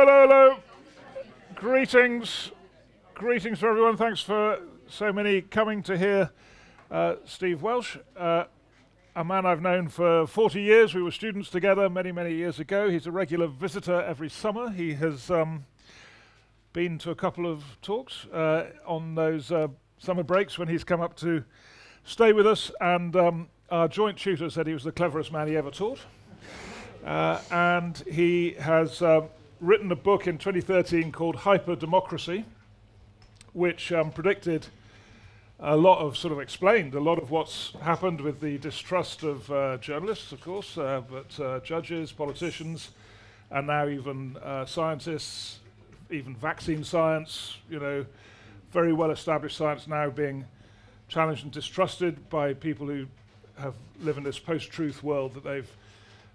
Hello, hello. Greetings. Greetings to everyone. Thanks for so many coming to hear Steve Welch, a man I've known for 40 years. We were students together many, many years ago. He's a regular visitor every summer. He has been to a couple of talks on those summer breaks when he's come up to stay with us, and our joint tutor said he was the cleverest man he ever taught. And he has written a book in 2013 called Hyperdemocracy, which predicted a lot of, explained a lot of what's happened with the distrust of journalists, of course, but judges, politicians, and now even scientists, even vaccine science, very well-established science now being challenged and distrusted by people who live in this post-truth world that they've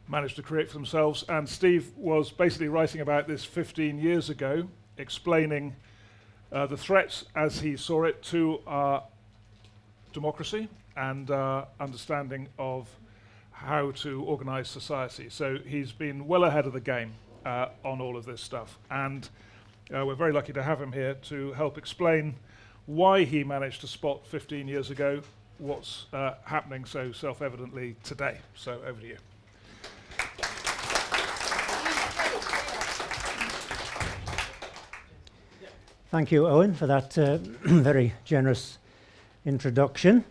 managed to create for themselves. And Steve was basically writing about this 15 years ago, explaining the threats as he saw it to our democracy and understanding of how to organize society. So he's been well ahead of the game on all of this stuff. And we're very lucky to have him here to help explain why he managed to spot 15 years ago what's happening so self-evidently today. So over to you. Thank you, Owen, for that very generous introduction.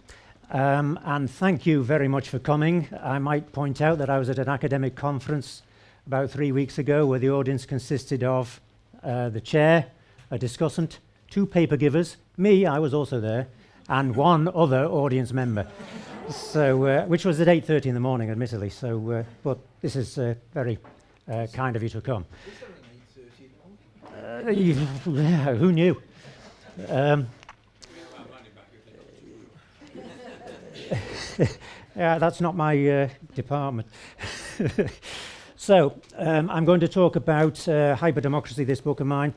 And thank you very much for coming. I might point out that I was at an academic conference about 3 weeks ago where the audience consisted of the chair, a discussant, 2 paper givers, me, I was also there, and 1 other audience member. So, which was at 8:30 in the morning, admittedly. So, but this is very kind of you to come. Yeah, who knew? Yeah, that's not my department. So, I'm going to talk about Hyperdemocracy, this book of mine.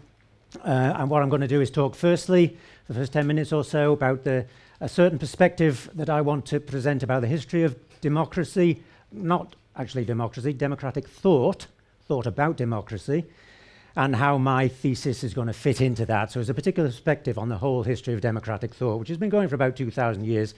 And what I'm going to do is talk firstly, the first 10 minutes or so, about a certain perspective that I want to present about the history of democracy, not actually democracy, democratic thought about democracy, and how my thesis is going to fit into that. So there's a particular perspective on the whole history of democratic thought, which has been going for about 2,000 years.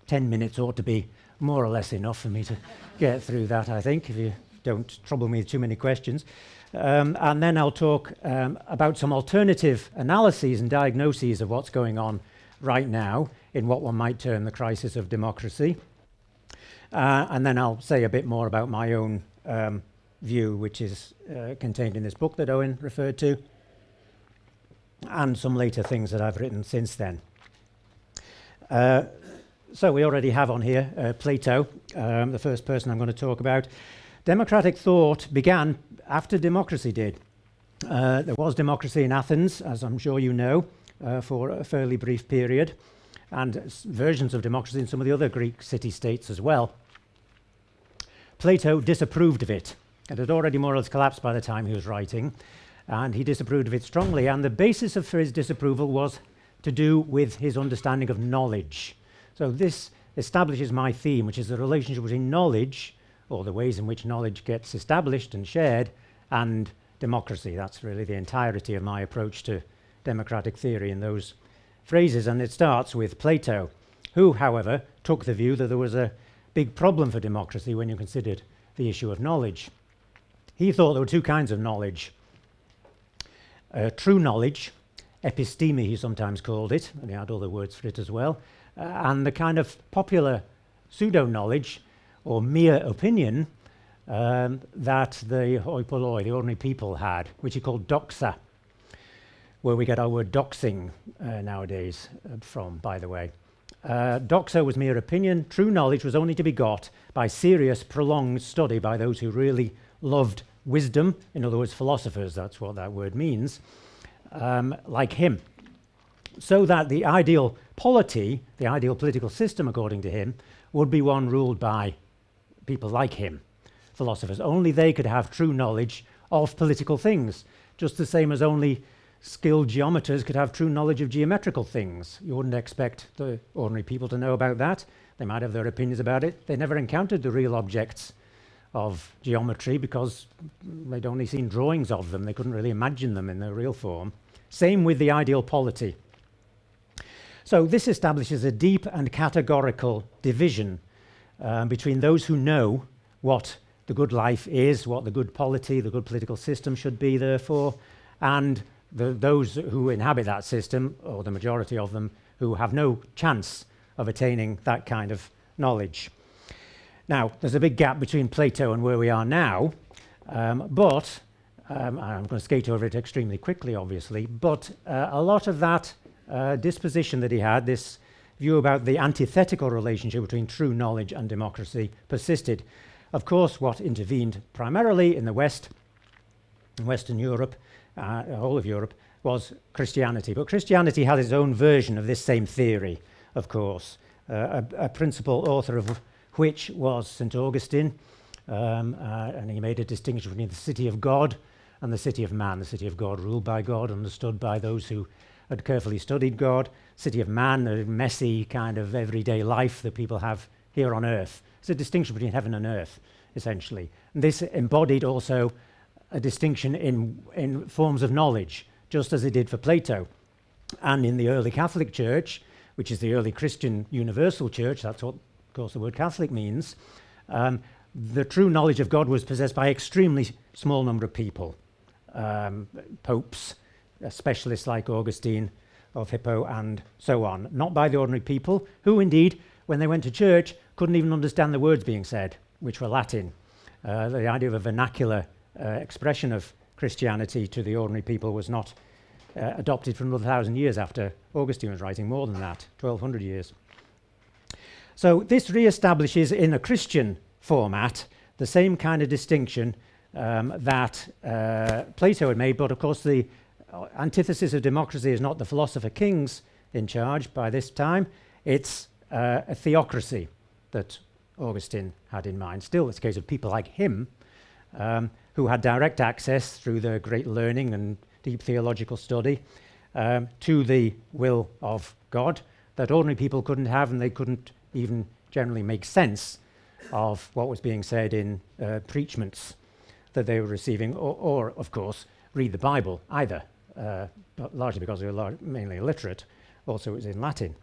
10 minutes ought to be more or less enough for me to get through that, I think, if you don't trouble me with too many questions. And then I'll talk about some alternative analyses and diagnoses of what's going on right now in what one might term the crisis of democracy. And then I'll say a bit more about my own view, which is contained in this book that Owen referred to, and some later things that I've written since then. So we already have on here Plato, the first person I'm going to talk about. Democratic thought began after democracy did. There was democracy in Athens, as I'm sure you know, for a fairly brief period, and versions of democracy in some of the other Greek city-states as well. Plato disapproved of it. It had already more or less collapsed by the time he was writing, and he disapproved of it strongly. And the basis for his disapproval was to do with his understanding of knowledge. So this establishes my theme, which is the relationship between knowledge, or the ways in which knowledge gets established and shared, and democracy. That's really the entirety of my approach to democratic theory in those phrases. And it starts with Plato, who, however, took the view that there was a big problem for democracy when you considered the issue of knowledge. He thought there were 2 kinds of knowledge. True knowledge, episteme he sometimes called it, and he had other words for it as well, and the kind of popular pseudo-knowledge, or mere opinion, that the hoi polloi, the ordinary people, had, which he called doxa, where we get our word doxing nowadays from, by the way. Doxa was mere opinion. True knowledge was only to be got by serious, prolonged study by those who really loved wisdom, in other words, philosophers, that's what that word means, like him. So that the ideal polity, the ideal political system, according to him, would be one ruled by people like him, philosophers. Only they could have true knowledge of political things, just the same as only skilled geometers could have true knowledge of geometrical things. You wouldn't expect the ordinary people to know about that. They might have their opinions about it. They never encountered the real objects of geometry because they'd only seen drawings of them. They couldn't really imagine them in their real form. Same with the ideal polity. So this establishes a deep and categorical division between those who know what the good life is, what the good polity, the good political system should be therefore, and those who inhabit that system, or the majority of them, who have no chance of attaining that kind of knowledge. Now, there's a big gap between Plato and where we are now, but I'm going to skate over it extremely quickly, obviously, but a lot of that disposition that he had, this view about the antithetical relationship between true knowledge and democracy, persisted. Of course, what intervened primarily in the West, in Western Europe, whole of Europe, was Christianity. But Christianity had its own version of this same theory, of course, a principal author of which was St. Augustine, and he made a distinction between the city of God and the city of man. The city of God ruled by God, understood by those who had carefully studied God. City of man, the messy kind of everyday life that people have here on earth. It's a distinction between heaven and earth, essentially. And this embodied also a distinction in forms of knowledge, just as it did for Plato. And in the early Catholic Church, which is the early Christian universal church, that's what, of course, the word Catholic means, the true knowledge of God was possessed by an extremely small number of people. Popes, specialists like Augustine of Hippo and so on, not by the ordinary people, who indeed, when they went to church, couldn't even understand the words being said, which were Latin. The idea of a vernacular expression of Christianity to the ordinary people was not adopted for another 1,000 years after Augustine was writing, more than that, 1,200 years. So this re-establishes in a Christian format the same kind of distinction that Plato had made, but of course the antithesis of democracy is not the philosopher kings in charge by this time, it's a theocracy that Augustine had in mind. Still, it's a case of people like him who had direct access through their great learning and deep theological study to the will of God that ordinary people couldn't have, and they couldn't even generally make sense of what was being said in preachments that they were receiving, or of course, read the Bible either, but largely because they were mainly illiterate. Also, it was in Latin.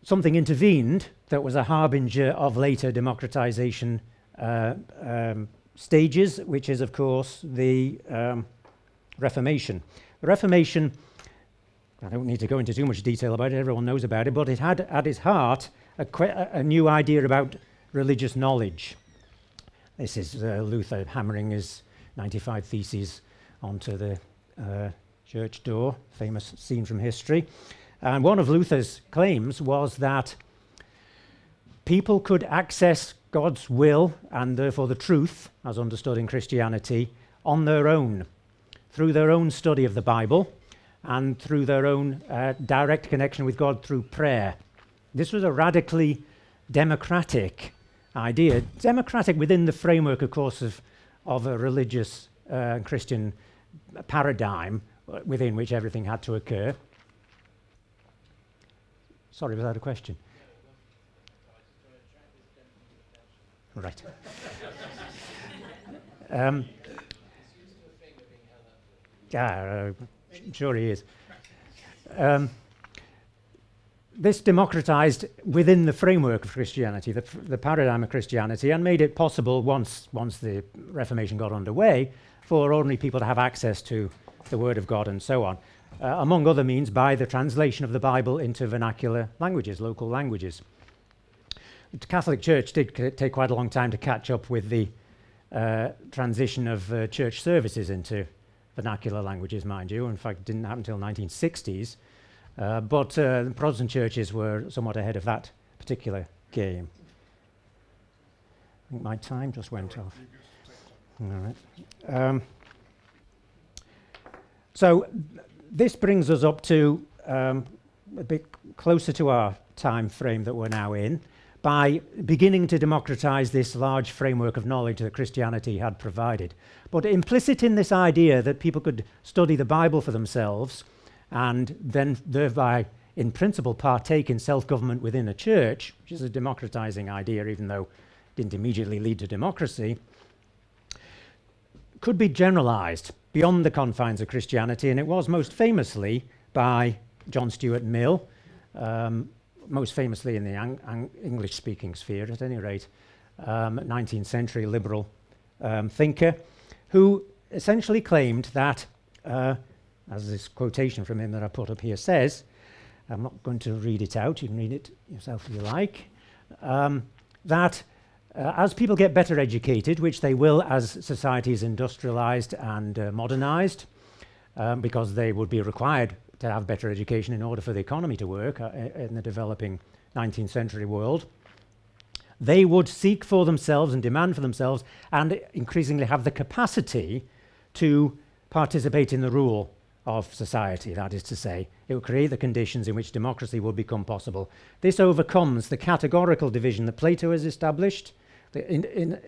Something intervened that was a harbinger of later democratization stages, which is, of course, the Reformation. The Reformation, I don't need to go into too much detail about it, everyone knows about it, but it had at its heart a new idea about religious knowledge. This is Luther hammering his 95 Theses onto the church door, famous scene from history. And one of Luther's claims was that people could access God's will and therefore the truth, as understood in Christianity, on their own, through their own study of the Bible and through their own direct connection with God through prayer. This was a radically democratic idea, democratic within the framework, of course, of a religious Christian paradigm within which everything had to occur. Sorry, was that a question? Right. Sure he is. This democratized within the framework of Christianity, the paradigm of Christianity, and made it possible, once the Reformation got underway, for ordinary people to have access to the Word of God and so on, among other means by the translation of the Bible into vernacular languages, local languages. The Catholic Church did take quite a long time to catch up with the transition of church services into vernacular languages, mind you. In fact, it didn't happen until the 1960s. But the Protestant churches were somewhat ahead of that particular game. I think my time just went off. All right. So this brings us up to a bit closer to our time frame that we're now in, by beginning to democratize this large framework of knowledge that Christianity had provided. But implicit in this idea that people could study the Bible for themselves and then thereby in principle partake in self-government within a church, which is a democratizing idea, even though it didn't immediately lead to democracy, could be generalized beyond the confines of Christianity, and it was most famously by John Stuart Mill, most famously in the English-speaking sphere, at any rate, 19th century liberal thinker, who essentially claimed that, as this quotation from him that I put up here says, I'm not going to read it out, you can read it yourself if you like, that as people get better educated, which they will as society is industrialized and modernized, because they would be required to have better education in order for the economy to work in the developing 19th century world, they would seek for themselves and demand for themselves and increasingly have the capacity to participate in the rule of society. That is to say, it will create the conditions in which democracy will become possible. This overcomes the categorical division that Plato has established, the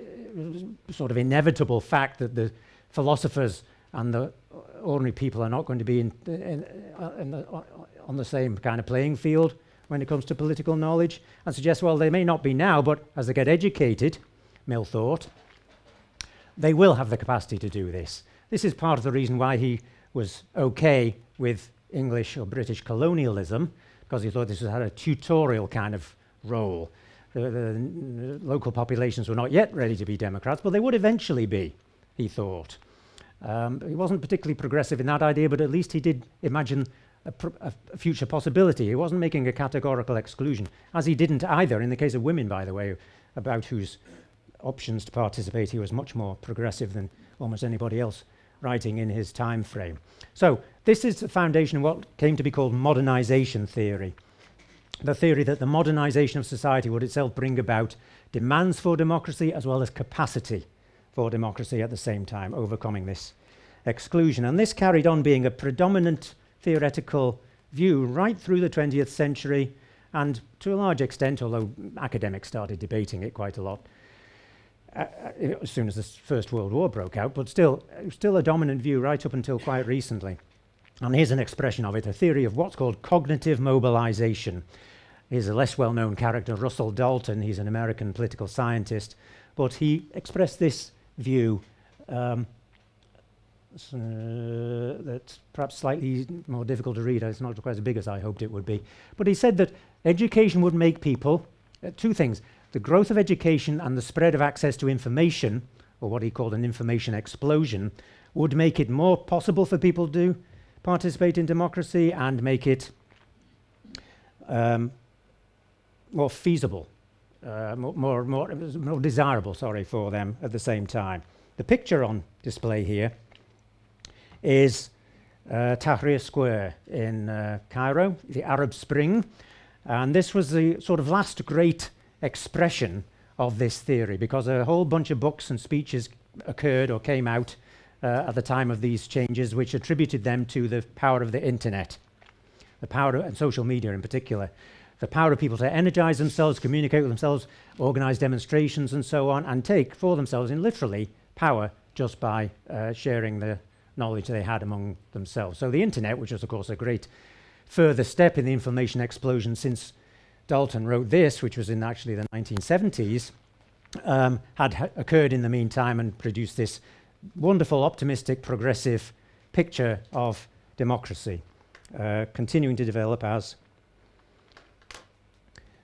sort of inevitable fact that the philosophers and the ordinary people are not going to be on the same kind of playing field when it comes to political knowledge, and suggests, well, they may not be now, but as they get educated, Mill thought, they will have the capacity to do this. This is part of the reason why he was okay with English or British colonialism, because he thought this had a tutorial kind of role. The local populations were not yet ready to be democrats, but they would eventually be, he thought. He wasn't particularly progressive in that idea, but at least he did imagine a future possibility. He wasn't making a categorical exclusion, as he didn't either in the case of women, by the way, about whose options to participate he was much more progressive than almost anybody else writing in his time frame. So this is the foundation of what came to be called modernization theory. The theory that the modernization of society would itself bring about demands for democracy as well as capacity for democracy at the same time, overcoming this exclusion. And this carried on being a predominant theoretical view right through the 20th century, and to a large extent, although academics started debating it quite a lot as soon as the First World War broke out, but still a dominant view right up until quite recently. And here's an expression of it, a theory of what's called cognitive mobilization. Here's a less well-known character, Russell Dalton. He's an American political scientist, but he expressed this view that's perhaps slightly more difficult to read. It's not quite as big as I hoped it would be. But he said that education would make people, two things, the growth of education and the spread of access to information, or what he called an information explosion, would make it more possible for people to participate in democracy and make it more feasible, more desirable, for them at the same time. The picture on display here is Tahrir Square in Cairo, the Arab Spring, and this was the sort of last great expression of this theory, because a whole bunch of books and speeches occurred or came out at the time of these changes, which attributed them to the power of the internet, the power of, and social media in particular, the power of people to energize themselves, communicate with themselves, organize demonstrations and so on, and take for themselves in literally power just by sharing the knowledge they had among themselves. So the internet, which was of course a great further step in the information explosion since Dalton wrote this, which was in actually the 1970s, had occurred in the meantime and produced this wonderful, optimistic, progressive picture of democracy, continuing to develop as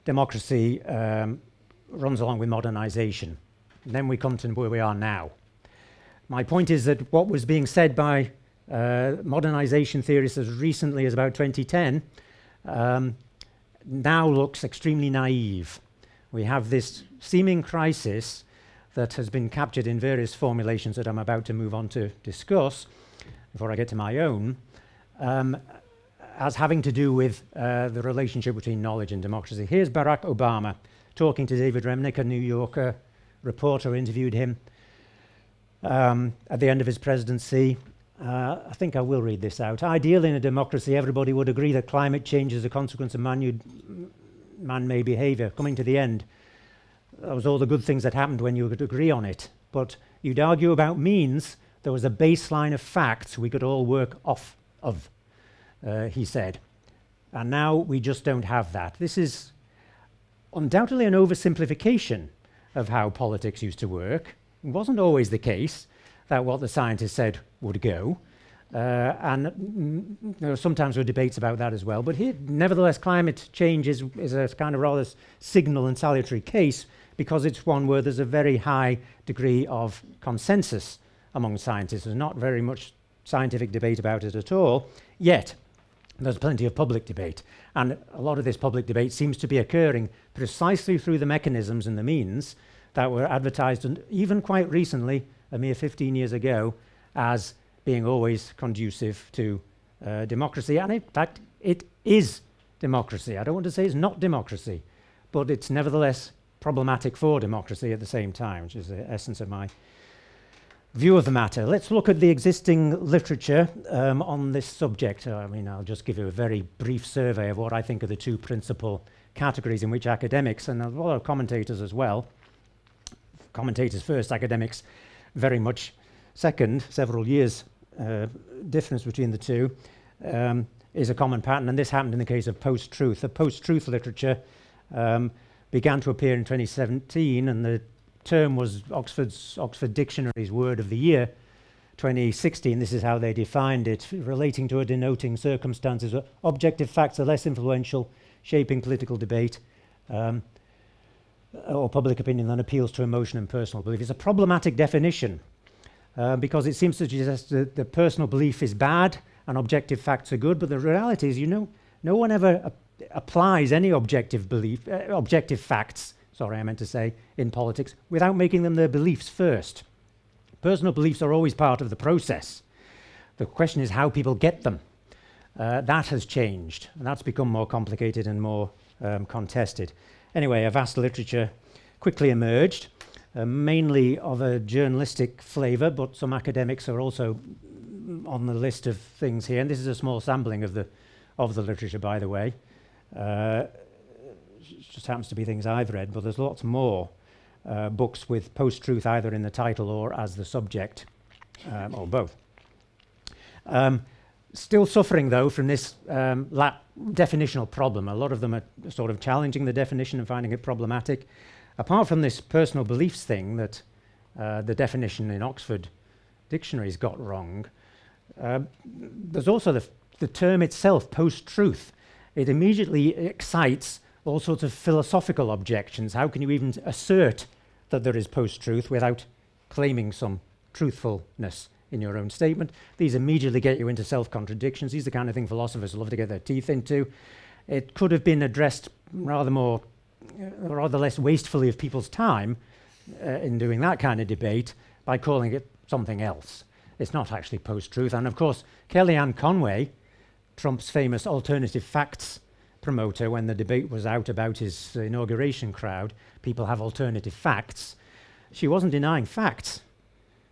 democracy runs along with modernization. And then we come to where we are now. My point is that what was being said by modernization theorists as recently as about 2010 now looks extremely naive. We have this seeming crisis that has been captured in various formulations that I'm about to move on to discuss before I get to my own, as having to do with the relationship between knowledge and democracy. Here's Barack Obama talking to David Remnick, a New Yorker reporter, interviewed him at the end of his presidency. I think I will read this out. Ideally, in a democracy, everybody would agree that climate change is a consequence of man-made behavior. Coming to the end, that was all the good things that happened when you could agree on it. But you'd argue about means. There was a baseline of facts we could all work off of, he said. And now we just don't have that. This is undoubtedly an oversimplification of how politics used to work. It wasn't always the case that what the scientists said would go. Sometimes there were debates about that as well. But here, nevertheless, climate change is a kind of rather signal and salutary case, because it's one where there's a very high degree of consensus among scientists. There's not very much scientific debate about it at all, yet there's plenty of public debate. And a lot of this public debate seems to be occurring precisely through the mechanisms and the means that were advertised, and even quite recently, a mere 15 years ago, as being always conducive to democracy. And in fact, it is democracy. I don't want to say it's not democracy, but it's nevertheless problematic for democracy at the same time, which is the essence of my view of the matter. Let's look at the existing literature on this subject. I mean, I'll just give you a very brief survey of what I think are the two principal categories in which academics, and a lot of commentators as well, commentators first, academics very much second, several years difference between the two, is a common pattern, and this happened in the case of post-truth. The post-truth literature began to appear in 2017, and the term was Oxford Dictionary's Word of the Year 2016. This is how they defined it: relating to or denoting circumstances where objective facts are less influential, shaping political debate or public opinion than appeals to emotion and personal belief. It's a problematic definition because it seems to suggest that the personal belief is bad and objective facts are good, but the reality is, no one ever applies any objective facts, in politics without making them their beliefs first. Personal beliefs are always part of the process. The question is how people get them. That has changed, and that's become more complicated and more contested. Anyway, a vast literature quickly emerged, mainly of a journalistic flavour, but some academics are also on the list of things here, and this is a small sampling of the literature, by the way. It just happens to be things I've read, but there's lots more books with post-truth either in the title or as the subject, or both. Still suffering, though, from this definitional problem. A lot of them are sort of challenging the definition and finding it problematic. Apart from this personal beliefs thing that the definition in Oxford dictionaries got wrong, there's also the term itself, post-truth. It immediately excites all sorts of philosophical objections. How can you even assert that there is post-truth without claiming some truthfulness in your own statement? These immediately get you into self-contradictions. These are the kind of thing philosophers love to get their teeth into. It could have been addressed rather less wastefully of people's time in doing that kind of debate by calling it something else. It's not actually post-truth. And of course, Kellyanne Conway, Trump's famous alternative facts promoter, when the debate was out about his inauguration crowd, people have alternative facts. She wasn't denying facts.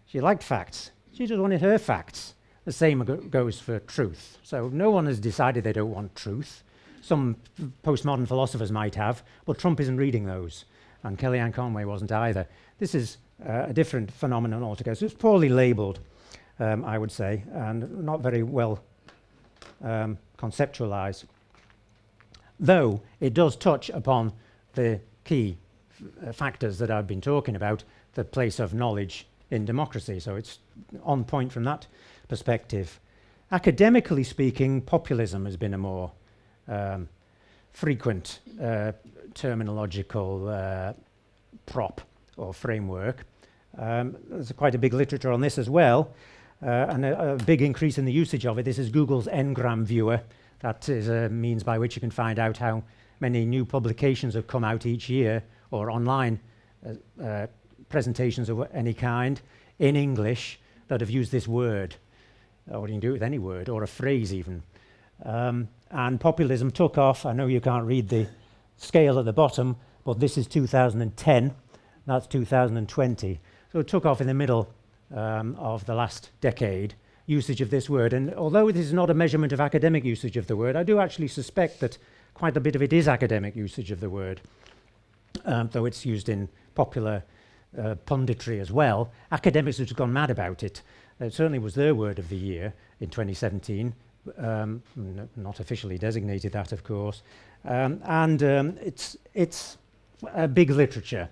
She liked facts. She just wanted her facts. The same goes for truth. So no one has decided they don't want truth. Some postmodern philosophers might have, but Trump isn't reading those, and Kellyanne Conway wasn't either. This is a different phenomenon altogether. So it's poorly labelled, I would say, and not very well conceptualised. Though it does touch upon the key factors that I've been talking about, the place of knowledge in democracy. So it's on point from that perspective. Academically speaking, populism has been a more frequent terminological prop or framework. There's quite a big literature on this as well, and a big increase in the usage of it. This is Google's Ngram viewer. That is a means by which you can find out how many new publications have come out each year, or online presentations of any kind in English that have used this word. Or you can do it with any word, or a phrase even. And populism took off. I know you can't read the scale at the bottom, but this is 2010, that's 2020. So it took off in the middle of the last decade, usage of this word. And although this is not a measurement of academic usage of the word, I do actually suspect that quite a bit of it is academic usage of the word, though it's used in popular punditry as well. Academics have just gone mad about it. It certainly was their word of the year in 2017. not officially designated that, of course, it's a big literature.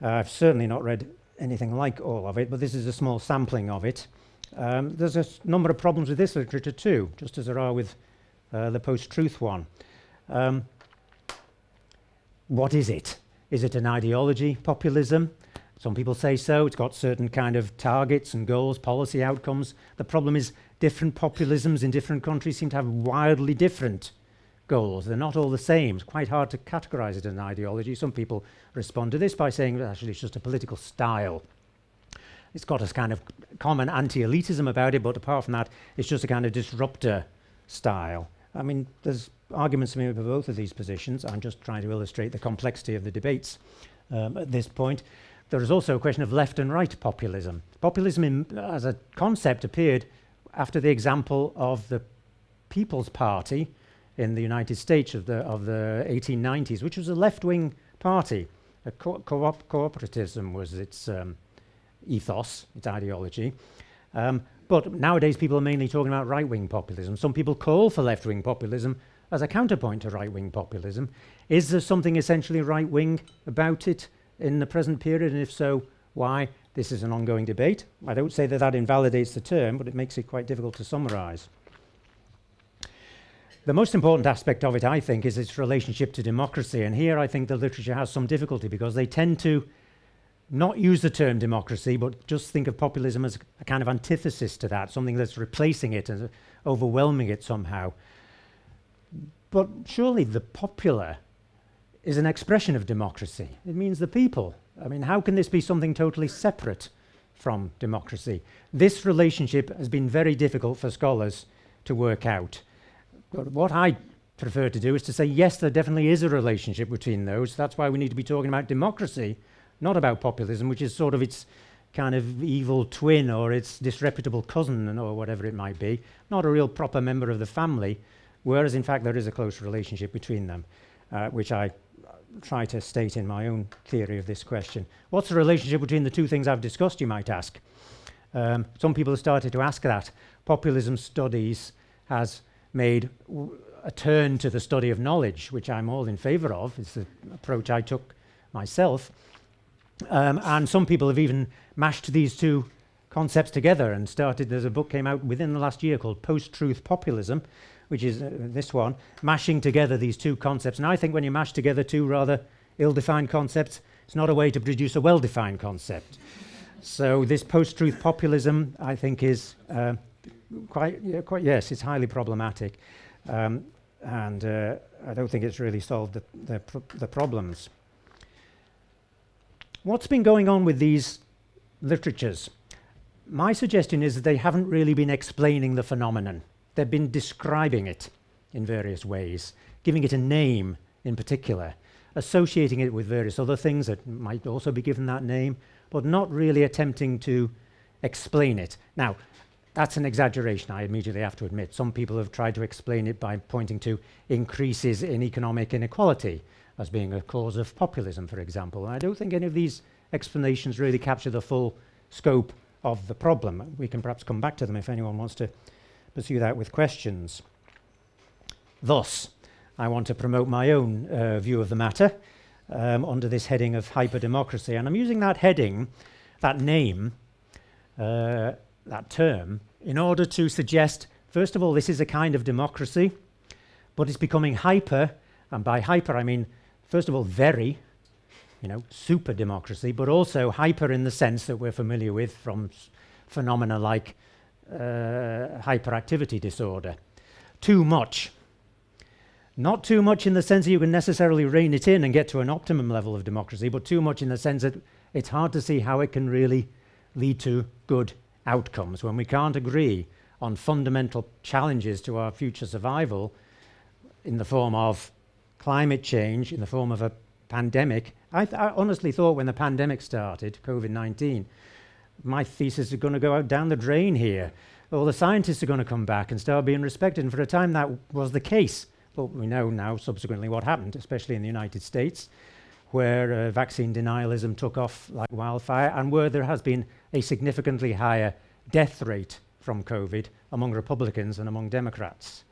I've certainly not read anything like all of it, but this is a small sampling of it. There's a number of problems with this literature too, just as there are with the post-truth one. What is it? Is it an ideology, populism? Some people say so. It's got certain kind of targets and goals, policy outcomes. The problem is different populisms in different countries seem to have wildly different goals. They're not all the same. It's quite hard to categorize it as an ideology. Some people respond to this by saying that actually it's just a political style. It's got a kind of common anti-elitism about it, but apart from that, it's just a kind of disruptor style. I mean, there's arguments made for both of these positions. I'm just trying to illustrate the complexity of the debates at this point. There is also a question of left and right populism. Populism as a concept appeared after the example of the People's Party in the United States of the 1890s, which was a left-wing party. Cooperativism was its ethos, its ideology. But nowadays people are mainly talking about right-wing populism. Some people call for left-wing populism as a counterpoint to right-wing populism. Is there something essentially right-wing about it in the present period, and if so, why? This is an ongoing debate. I don't say that that invalidates the term, but it makes it quite difficult to summarize. The most important aspect of it, I think, is its relationship to democracy, and here I think the literature has some difficulty because they tend to not use the term democracy, but just think of populism as a kind of antithesis to that, something that's replacing it and overwhelming it somehow. But surely the popular is an expression of democracy. It means the people. I mean, how can this be something totally separate from democracy? This relationship has been very difficult for scholars to work out. But what I prefer to do is to say, yes, there definitely is a relationship between those. That's why we need to be talking about democracy, not about populism, which is sort of its kind of evil twin or its disreputable cousin or whatever it might be, not a real proper member of the family, whereas in fact there is a close relationship between them, which I try to state in my own theory of this question. What's the relationship between the two things I've discussed, you might ask? Some people have started to ask that. Populism studies has made a turn to the study of knowledge, which I'm all in favor of. It's the approach I took myself. And some people have even mashed these two concepts together and started, there's a book came out within the last year called Post-Truth Populism, which is this one, mashing together these two concepts. And I think when you mash together two rather ill-defined concepts, it's not a way to produce a well-defined concept. So this post-truth populism, I think, is yes, it's highly problematic. And I don't think it's really solved the problems. What's been going on with these literatures? My suggestion is that they haven't really been explaining the phenomenon. They've been describing it in various ways, giving it a name in particular, associating it with various other things that might also be given that name, but not really attempting to explain it. Now, that's an exaggeration, I immediately have to admit. Some people have tried to explain it by pointing to increases in economic inequality as being a cause of populism, for example. And I don't think any of these explanations really capture the full scope of the problem. We can perhaps come back to them if anyone wants to pursue that with questions. Thus, I want to promote my own view of the matter under this heading of hyperdemocracy. And I'm using that heading, that name, that term, in order to suggest, first of all, this is a kind of democracy, but it's becoming hyper, and by hyper I mean, first of all, very, super democracy, but also hyper in the sense that we're familiar with from phenomena like hyperactivity disorder. Too much. Not too much in the sense that you can necessarily rein it in and get to an optimum level of democracy, but too much in the sense that it's hard to see how it can really lead to good outcomes when we can't agree on fundamental challenges to our future survival in the form of climate change, in the form of a pandemic. I honestly thought when the pandemic started, COVID-19, my thesis is going to go out down the drain here. All the scientists are going to come back and start being respected, and for a time that was the case. But we know now subsequently what happened, especially in the United States, where vaccine denialism took off like wildfire and where there has been a significantly higher death rate from COVID among Republicans and among Democrats,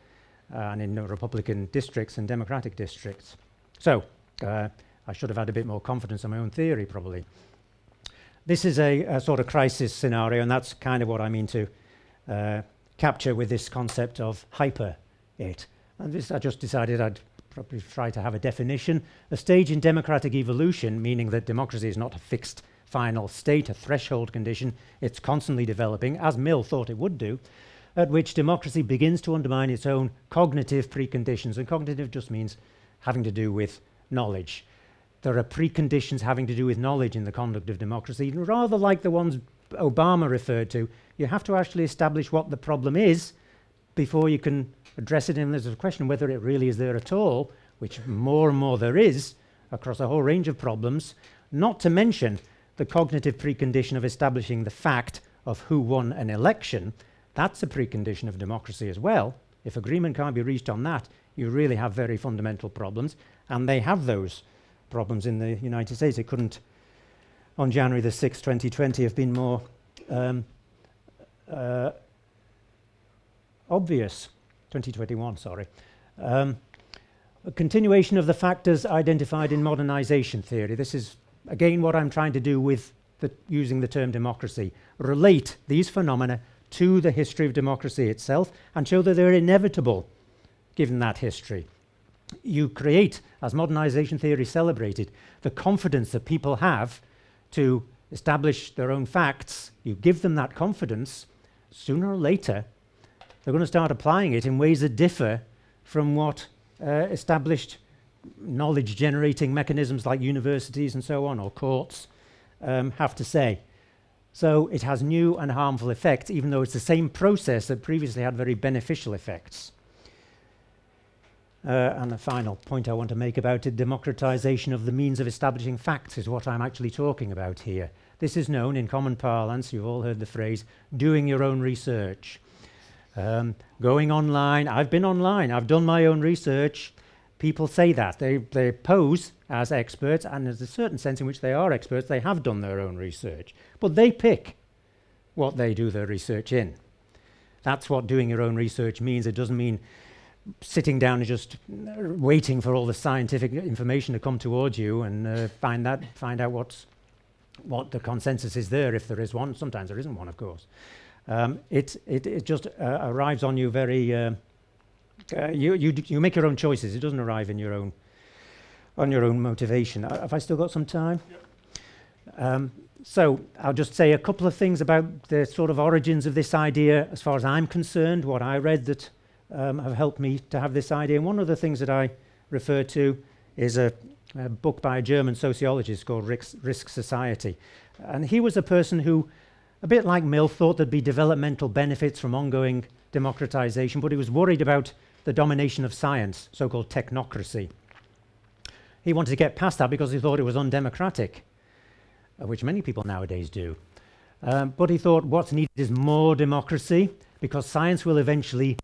and in Republican districts and Democratic districts. So I should have had a bit more confidence in my own theory, probably. This is a sort of crisis scenario, and that's kind of what I mean to capture with this concept of hyper-it. And this, I just decided I'd probably try to have a definition. A stage in democratic evolution, meaning that democracy is not a fixed final state, a threshold condition. It's constantly developing, as Mill thought it would do, at which democracy begins to undermine its own cognitive preconditions. And cognitive just means having to do with knowledge. There are preconditions having to do with knowledge in the conduct of democracy, rather like the ones Obama referred to. You have to actually establish what the problem is before you can address it. And there's a question whether it really is there at all, which more and more there is across a whole range of problems, not to mention the cognitive precondition of establishing the fact of who won an election. That's a precondition of democracy as well. If agreement can't be reached on that, you really have very fundamental problems, and they have those problems in the United States. It couldn't, on January the 6th, 2020, have been more obvious. 2021, sorry. A continuation of the factors identified in modernization theory. This is, again, what I'm trying to do with using the term democracy. Relate these phenomena to the history of democracy itself and show that they're inevitable given that history. You create, as modernization theory celebrated, the confidence that people have to establish their own facts. You give them that confidence, sooner or later they're going to start applying it in ways that differ from what established knowledge generating mechanisms like universities and so on, or courts, have to say. So it has new and harmful effects, even though it's the same process that previously had very beneficial effects. And the final point I want to make about it, democratization of the means of establishing facts is what I'm actually talking about here. This is known in common parlance, you've all heard the phrase, doing your own research. Going online, I've been online, I've done my own research. People say that. They pose as experts, and there's a certain sense in which they are experts, they have done their own research. But they pick what they do their research in. That's what doing your own research means. It doesn't mean sitting down and just waiting for all the scientific information to come towards you and find out what the consensus is there, if there is one. Sometimes there isn't one, of course. It just arrives on you very. You make your own choices. It doesn't arrive in your own motivation. Have I still got some time? Yep. So I'll just say a couple of things about the sort of origins of this idea, as far as I'm concerned. What I read that have helped me to have this idea. And one of the things that I refer to is a book by a German sociologist called Risk Society. And he was a person who, a bit like Mill, thought there'd be developmental benefits from ongoing democratization, but he was worried about the domination of science, so-called technocracy. He wanted to get past that because he thought it was undemocratic, which many people nowadays do. But he thought what's needed is more democracy, because science will eventually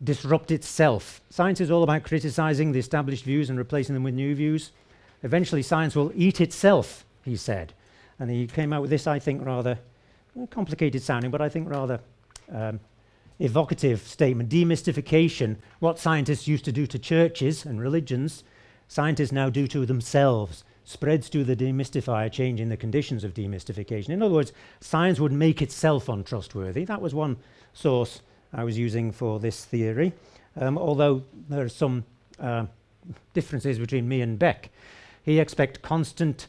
disrupt itself. Science is all about criticizing the established views and replacing them with new views. Eventually science will eat itself, he said. And he came out with this, I think, rather complicated sounding, but I think rather evocative statement. Demystification. What scientists used to do to churches and religions, scientists now do to themselves. Spreads to the demystifier, changing the conditions of demystification. In other words, science would make itself untrustworthy. That was one source I was using for this theory, although there are some differences between me and Beck. He expects constant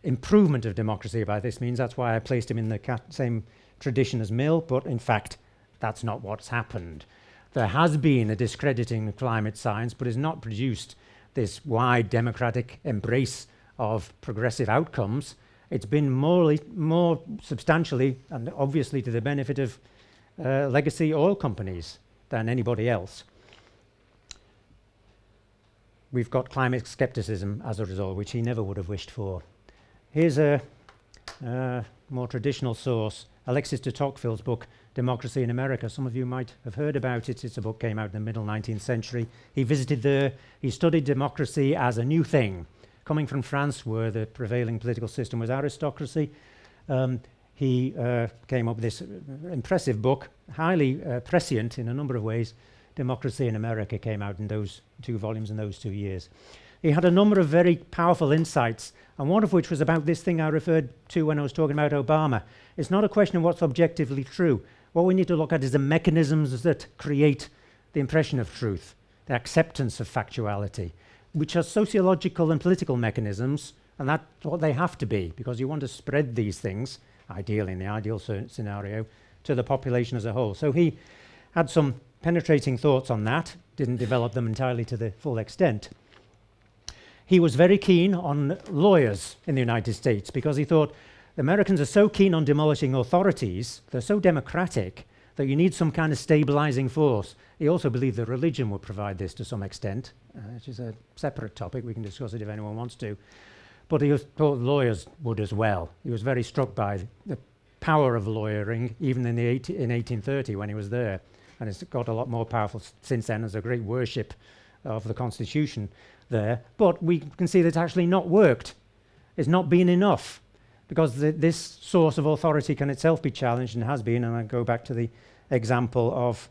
improvement of democracy by this means. That's why I placed him in the same tradition as Mill, but in fact, that's not what's happened. There has been a discrediting of climate science, but has not produced this wide democratic embrace of progressive outcomes. It's been more substantially and obviously to the benefit of legacy oil companies than anybody else. We've got climate skepticism as a result, which he never would have wished for. Here's a more traditional source, Alexis de Tocqueville's book, Democracy in America. Some of you might have heard about it. It's a book came out in the middle 19th century. He visited there. He studied democracy as a new thing. Coming from France, where the prevailing political system was aristocracy, he came up with this impressive book, highly prescient in a number of ways. Democracy in America came out in those 2 volumes in those 2 years. He had a number of very powerful insights, and one of which was about this thing I referred to when I was talking about Obama. It's not a question of what's objectively true. What we need to look at is the mechanisms that create the impression of truth, the acceptance of factuality, which are sociological and political mechanisms, and that's what they have to be, because you want to spread these things, ideally in the ideal scenario, to the population as a whole. So he had some penetrating thoughts on that, didn't develop them entirely to the full extent. He was very keen on lawyers in the United States because he thought the Americans are so keen on demolishing authorities, they're so democratic, that you need some kind of stabilizing force. He also believed that religion would provide this to some extent, which is a separate topic. We can discuss it if anyone wants to. But he thought lawyers would as well. He was very struck by the power of lawyering, even in 1830 when he was there. And it's got a lot more powerful since then. There's a great worship of the Constitution there. But we can see that it's actually not worked. It's not been enough, because this source of authority can itself be challenged, and has been. And I go back to the example of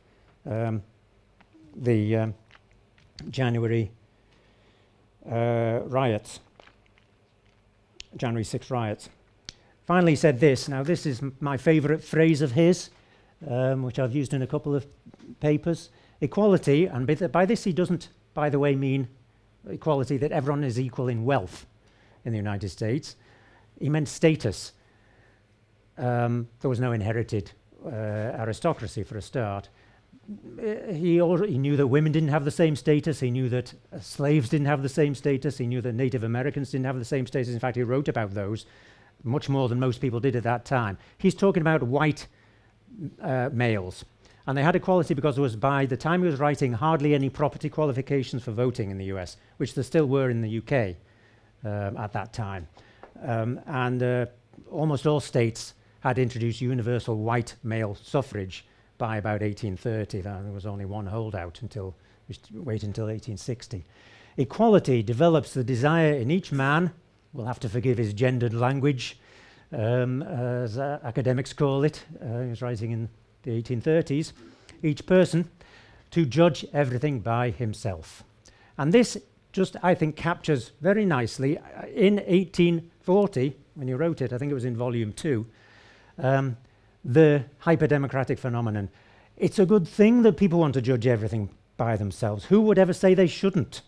the January riots, January 6 riots. Finally, he said this. Now, this is my favorite phrase of his, which I've used in a couple of papers. Equality, and by this he doesn't, by the way, mean equality that everyone is equal in wealth in the United States. He meant status. There was no inherited aristocracy for a start. He knew that women didn't have the same status. He knew that slaves didn't have the same status. He knew that Native Americans didn't have the same status. In fact, he wrote about those much more than most people did at that time. He's talking about white males. And they had equality because there was, by the time he was writing, hardly any property qualifications for voting in the US, which there still were in the UK at that time. And almost all states had introduced universal white male suffrage by about 1830. There was only one holdout until 1860. Equality develops the desire in each man, we'll have to forgive his gendered language, as academics call it. He was writing in the 1830s, each person to judge everything by himself. And this just, I think, captures very nicely in 1840, when he wrote it, I think it was in volume 2, the hyperdemocratic phenomenon. It's a good thing that people want to judge everything by themselves. Who would ever say they shouldn't?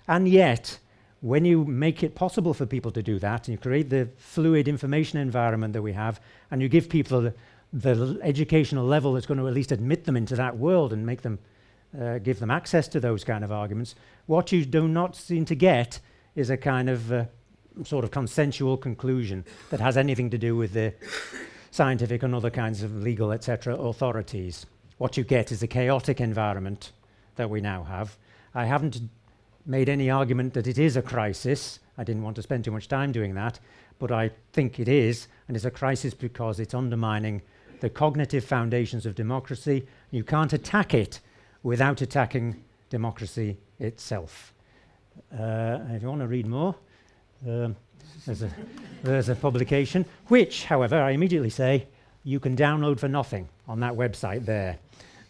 And yet, when you make it possible for people to do that, and you create the fluid information environment that we have, and you give people the educational level that's going to at least admit them into that world and make them give them access to those kind of arguments, what you do not seem to get is a kind of sort of consensual conclusion that has anything to do with the scientific and other kinds of legal, etc., authorities. What you get is a chaotic environment that we now have. I haven't made any argument that it is a crisis. I didn't want to spend too much time doing that, but I think it is, and it's a crisis because it's undermining the cognitive foundations of democracy. You can't attack it without attacking democracy itself. If you want to read more, there's a publication, which, however, I immediately say, you can download for nothing on that website there.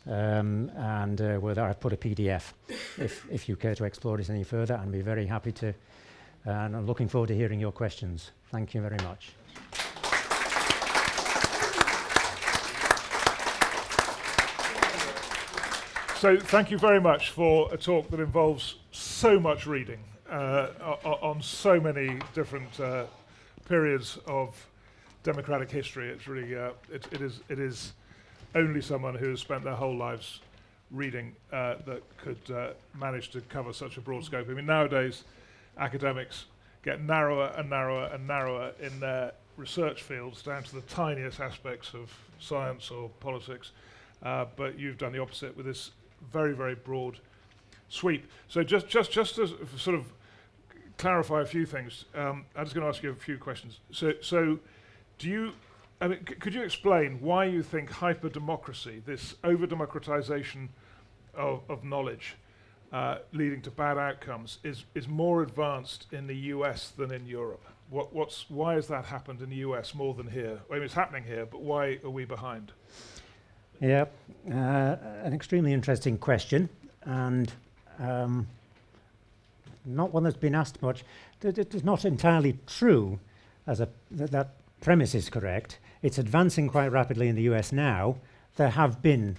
And where I've put a PDF, if you care to explore this any further, and be very happy to, and I'm looking forward to hearing your questions. Thank you very much. So thank you very much for a talk that involves so much reading on so many different periods of democratic history. It's really, it is only someone who has spent their whole lives reading that could manage to cover such a broad scope. I mean, nowadays, academics get narrower and narrower and narrower in their research fields down to the tiniest aspects of science or politics, but you've done the opposite with this very, very broad sweep. So just to sort of clarify a few things, I'm just going to ask you a few questions. So do you, I mean, could you explain why you think hyperdemocracy, this over-democratization of knowledge leading to bad outcomes, is more advanced in the US than in Europe? Why has that happened in the US more than here? I mean, it's happening here, but why are we behind? Yeah, an extremely interesting question, and not one that's been asked much. It is not entirely true, that premise is correct. It's advancing quite rapidly in the US now. There have been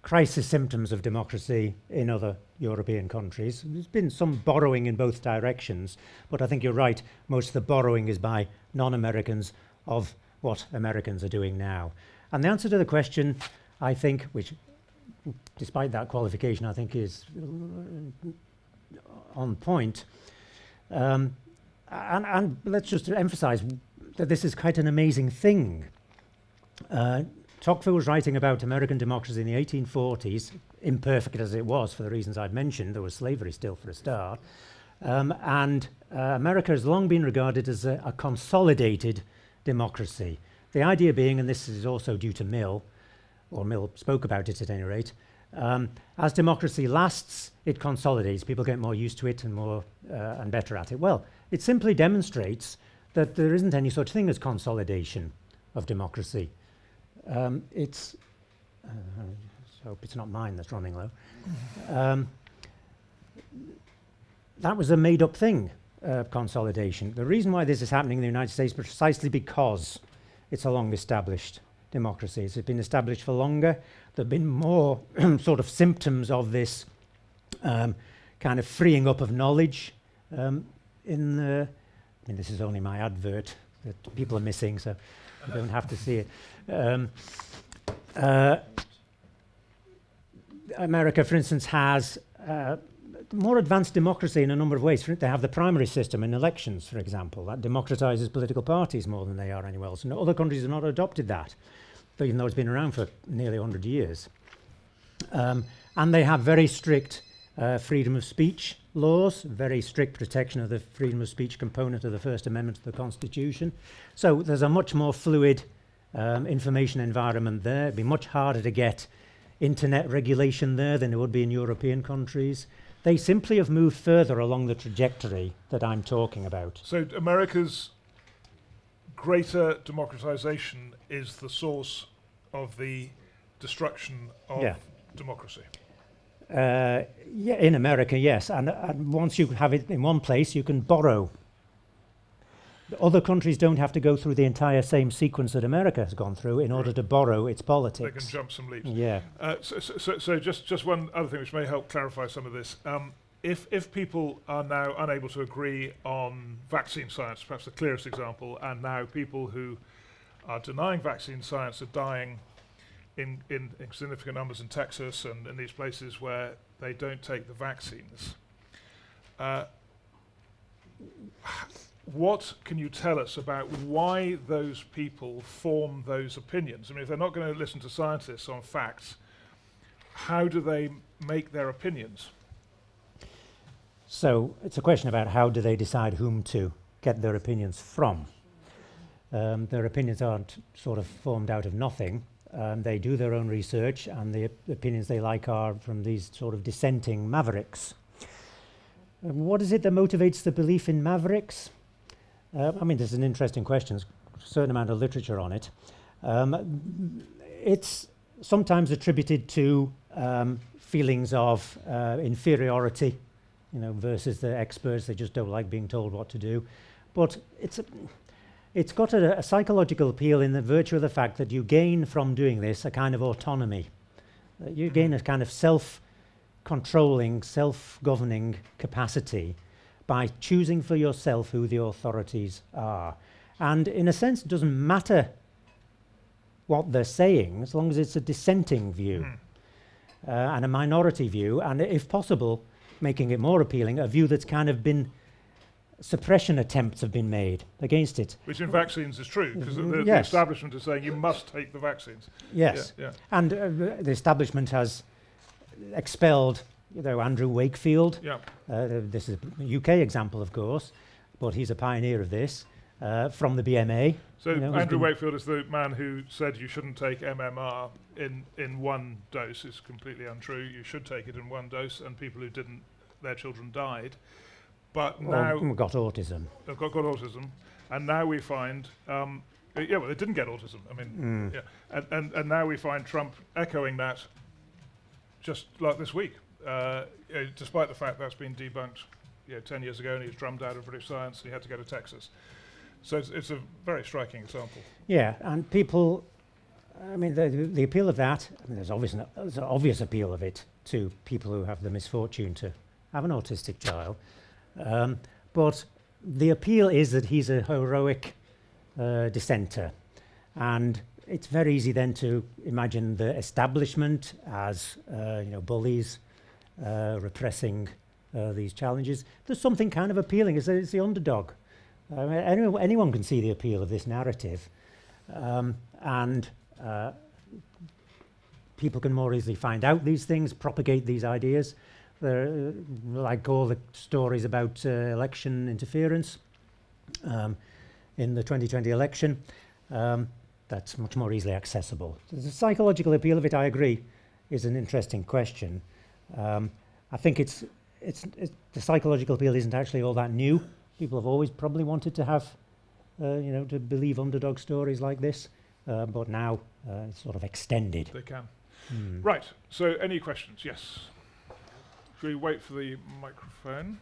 crisis symptoms of democracy in other European countries. There's been some borrowing in both directions, but I think you're right. Most of the borrowing is by non-Americans of what Americans are doing now. And the answer to the question, I think, which despite that qualification, I think is on point. And let's just emphasize that this is quite an amazing thing. Tocqueville was writing about American democracy in the 1840s, imperfect as it was for the reasons I've mentioned. There was slavery still for a start. America has long been regarded as a consolidated democracy. The idea being, and this is also due to Mill, or Mill spoke about it at any rate, as democracy lasts, it consolidates. People get more used to it and more and better at it. Well, it simply demonstrates that there isn't any such thing as consolidation of democracy. I hope it's not mine that's running low. That was a made-up thing, consolidation. The reason why this is happening in the United States is precisely because it's a long-established democracy. It's been established for longer. There have been more sort of symptoms of this kind of freeing up of knowledge. I mean, this is only my advert that people are missing, so you don't have to see it. America, for instance, has more advanced democracy in a number of ways. They have the primary system in elections, for example. That democratizes political parties more than they are anywhere else. And other countries have not adopted that, even though it's been around for nearly 100 years. And they have very strict freedom of speech laws, very strict protection of the freedom of speech component of the First Amendment to the Constitution. So there's a much more fluid information environment there. It'd be much harder to get internet regulation there than it would be in European countries. They simply have moved further along the trajectory that I'm talking about. So America's greater democratization is the source of the destruction of democracy. Yeah, in America, yes. And once you have it in one place, you can borrow. Other countries don't have to go through the entire same sequence that America has gone through in order to borrow its politics. They can jump some leaps. Yeah. So just one other thing which may help clarify some of this. If people are now unable to agree on vaccine science, perhaps the clearest example, and now people who are denying vaccine science are dying in significant numbers in Texas and in these places where they don't take the vaccines. What can you tell us about why those people form those opinions? I mean, if they're not going to listen to scientists on facts, how do they make their opinions? So it's a question about how do they decide whom to get their opinions from. Their opinions aren't sort of formed out of nothing. They do their own research, and the opinions they like are from these sort of dissenting mavericks. What is it that motivates the belief in mavericks? I mean, this is an interesting question. There's a certain amount of literature on it. It's sometimes attributed to feelings of inferiority, versus the experts. They just don't like being told what to do. But it's got a psychological appeal in the virtue of the fact that you gain from doing this a kind of autonomy. You gain a kind of self-controlling, self-governing capacity by choosing for yourself who the authorities are. And in a sense, it doesn't matter what they're saying, as long as it's a dissenting view and a minority view, and if possible, making it more appealing, a view that's kind of been suppression attempts have been made against it. Which in vaccines is true, because the establishment is saying you must take the vaccines. Yes, and the establishment has expelled Andrew Wakefield. This is a UK example, of course, but he's a pioneer of this, from the BMA. So Andrew Wakefield is the man who said you shouldn't take MMR in one dose. It's completely untrue. You should take it in one dose, and people who didn't, their children died. but Or now got autism. they've got autism, and now we find, yeah, well, they didn't get autism. I mean, yeah, and now we find Trump echoing that, just like this week, despite the fact that's been debunked, 10 years ago, and he was drummed out of British science, and he had to go to Texas. So it's a very striking example. Yeah, and people, I mean, the appeal of that, I mean, there's an obvious appeal of it to people who have the misfortune to have an autistic child. But the appeal is that he's a heroic dissenter. And it's very easy then to imagine the establishment as bullies repressing these challenges. There's something kind of appealing. It's the underdog. Anyone can see the appeal of this narrative. And people can more easily find out these things, propagate these ideas. Like all the stories about election interference in the 2020 election, that's much more easily accessible. The psychological appeal of it, I agree, is an interesting question. I think it's the psychological appeal isn't actually all that new. People have always probably wanted to have, to believe underdog stories like this, but now it's sort of extended. They can. Right, so any questions? Yes. Should we wait for the microphone?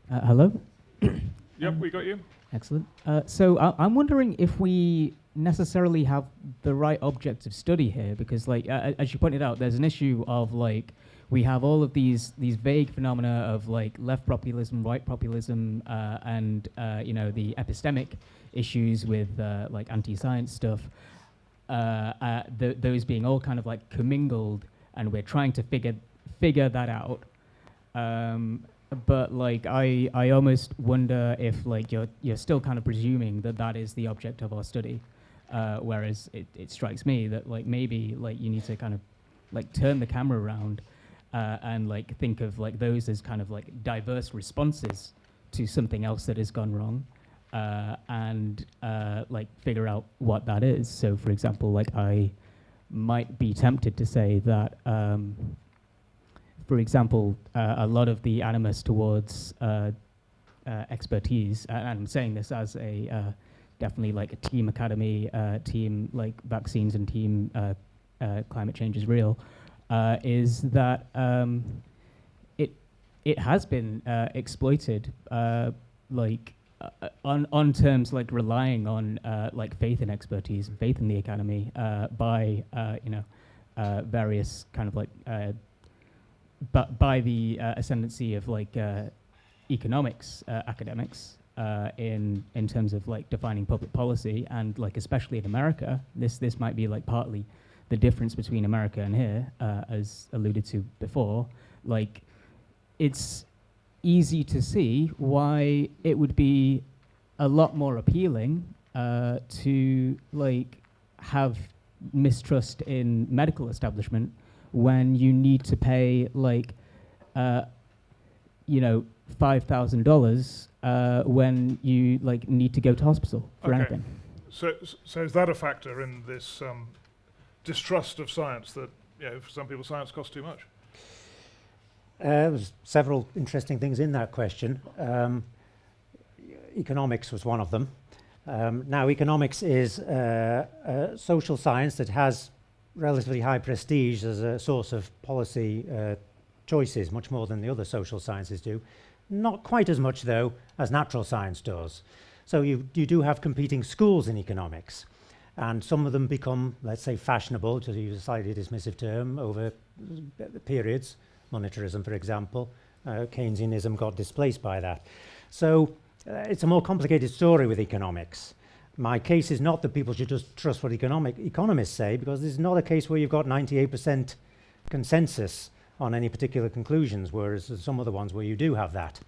Hello? Yep, we got you. Excellent. So I'm wondering if we necessarily have the right object of study here, because as you pointed out, there's an issue of we have all of these vague phenomena of left populism, right populism, and the epistemic issues with anti-science stuff. Those being all kind of commingled, and we're trying to figure that out. But I almost wonder if you're still kind of presuming that is the object of our study, whereas it strikes me that maybe you need to kind of turn the camera around and think of those as kind of diverse responses to something else that has gone wrong, and figure out what that is. So for example, I might be tempted to say that for example, a lot of the animus towards expertise, and I'm saying this as a definitely a team academy, team vaccines and team climate change is real, is that it has been exploited on terms relying on faith in expertise and faith in the academy by various kind of but by the ascendancy of economics academics in terms of defining public policy, and especially in America, this might be partly the difference between America and here, as alluded to before. It's easy to see why it would be a lot more appealing to have mistrust in medical establishment when you need to pay $5,000 when you need to go to hospital for anything. So is that a factor in this distrust of science, that for some people science costs too much? There's several interesting things in that question. Economics was one of them. Now, economics is a social science that has relatively high prestige as a source of policy choices, much more than the other social sciences do. Not quite as much, though, as natural science does. So you do have competing schools in economics, and some of them become, let's say, fashionable, to use a slightly dismissive term, over periods. Monetarism, for example. Keynesianism got displaced by that. So it's a more complicated story with economics. My case is not that people should just trust what economists say, because this is not a case where you've got 98% consensus on any particular conclusions, whereas there's some other ones where you do have that,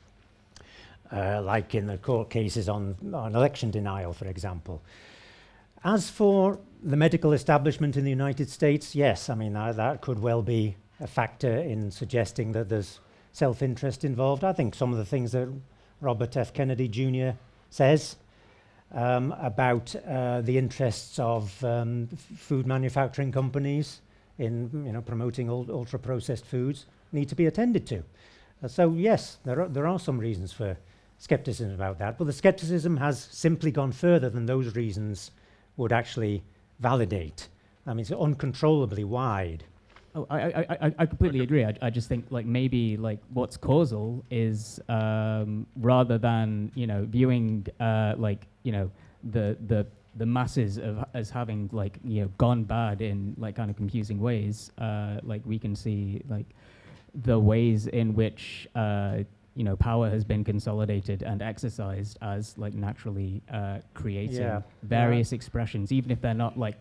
like in the court cases on election denial, for example. As for the medical establishment in the United States, yes, I mean, that could well be a factor in suggesting that there's self-interest involved. I think some of the things that Robert F. Kennedy Jr. says about the interests of food manufacturing companies in promoting ultra-processed foods need to be attended to. So yes, there are some reasons for skepticism about that, but the skepticism has simply gone further than those reasons would actually validate. I mean, it's uncontrollably wide. Oh, I completely agree. I just think like maybe like what's causal is rather than viewing the masses as having like gone bad in like kind of confusing ways. Like we can see like the ways in which power has been consolidated and exercised as like naturally creating various expressions, even if they're not like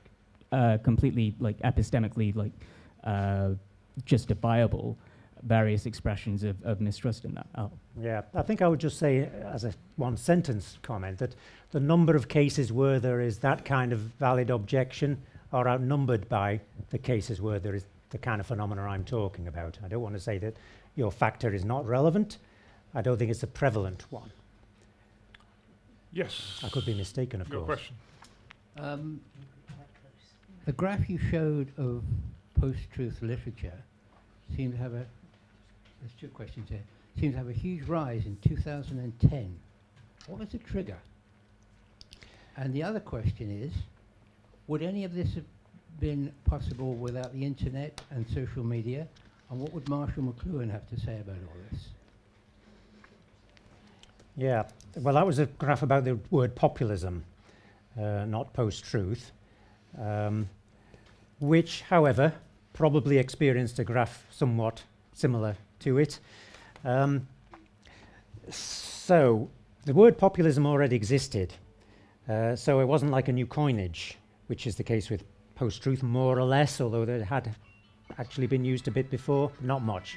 completely like epistemically like justifiable, various expressions of mistrust in that. Oh. Yeah, I think I would just say as a one sentence comment that the number of cases where there is that kind of valid objection are outnumbered by the cases where there is the kind of phenomena I'm talking about. I don't want to say that your factor is not relevant. I don't think it's a prevalent one. Yes. I could be mistaken, of Your course. question. The graph you showed of post-truth literature seemed to have there's two questions here, seemed to have a huge rise in 2010. What was the trigger? And the other question is, would any of this have been possible without the internet and social media? And what would Marshall McLuhan have to say about all this? Yeah, well, that was a graph about the word populism, not post-truth, which, however, probably experienced a graph somewhat similar to it. So the word populism already existed, so it wasn't like a new coinage, which is the case with post-truth more or less, although it had actually been used a bit before, not much.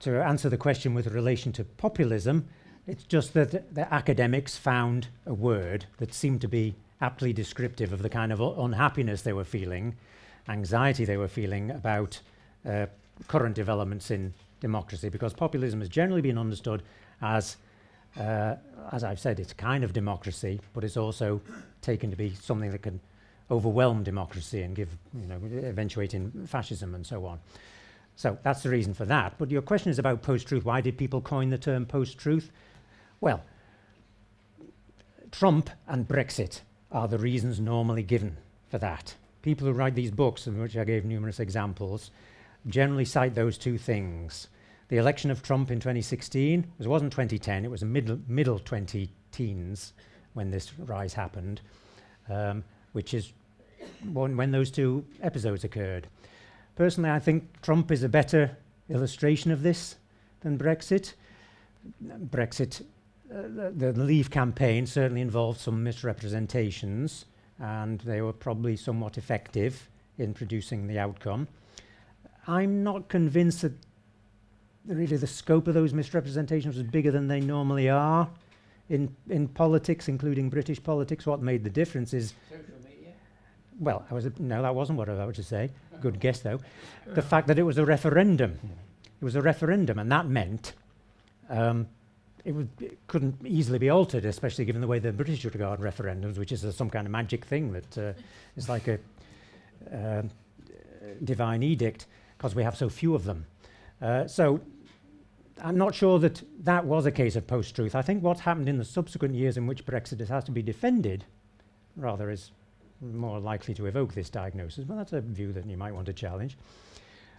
To answer the question with relation to populism, it's just that the academics found a word that seemed to be aptly descriptive of the kind of unhappiness they were feeling, anxiety they were feeling about current developments in democracy, because populism has generally been understood as I've said, it's kind of democracy, but it's also taken to be something that can overwhelm democracy and eventuate in fascism and so on. So that's the reason for that. But your question is about post-truth. Why did people coin the term post-truth? Well, Trump and Brexit are the reasons normally given for that. People who write these books, in which I gave numerous examples, generally cite those two things. The election of Trump in 2016, it wasn't 2010, it was middle 20-teens when this rise happened, which is when those two episodes occurred. Personally, I think Trump is a better illustration of this than Brexit. The Leave campaign certainly involved some misrepresentations, and they were probably somewhat effective in producing the outcome. I'm not convinced that really the scope of those misrepresentations was bigger than they normally are in politics, including British politics. What made the difference is... Social media? Well, no, that wasn't what I was about to say. Good guess, though. The fact that it was a referendum. It was a referendum, and that meant it couldn't easily be altered, especially given the way the British regard referendums, which is some kind of magic thing that is like a divine edict, because we have so few of them. So I'm not sure that that was a case of post-truth. I think what's happened in the subsequent years in which Brexit has to be defended rather is more likely to evoke this diagnosis. Well, that's a view that you might want to challenge.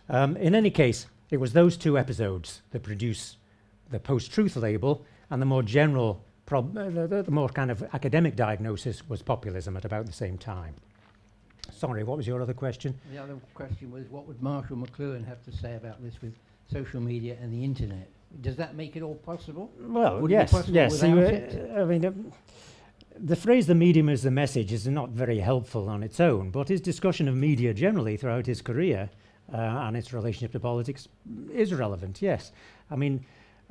In any case, it was those two episodes that produce the post-truth label, and the more general, the more kind of academic diagnosis was populism at about the same time. Sorry, what was your other question? The other question was, what would Marshall McLuhan have to say about this with social media and the internet? Does that make it all possible? Well, Would yes, it be possible yes. without it? I mean, the phrase "the medium is the message" is not very helpful on its own, but his discussion of media generally throughout his career and its relationship to politics is relevant, yes. I mean,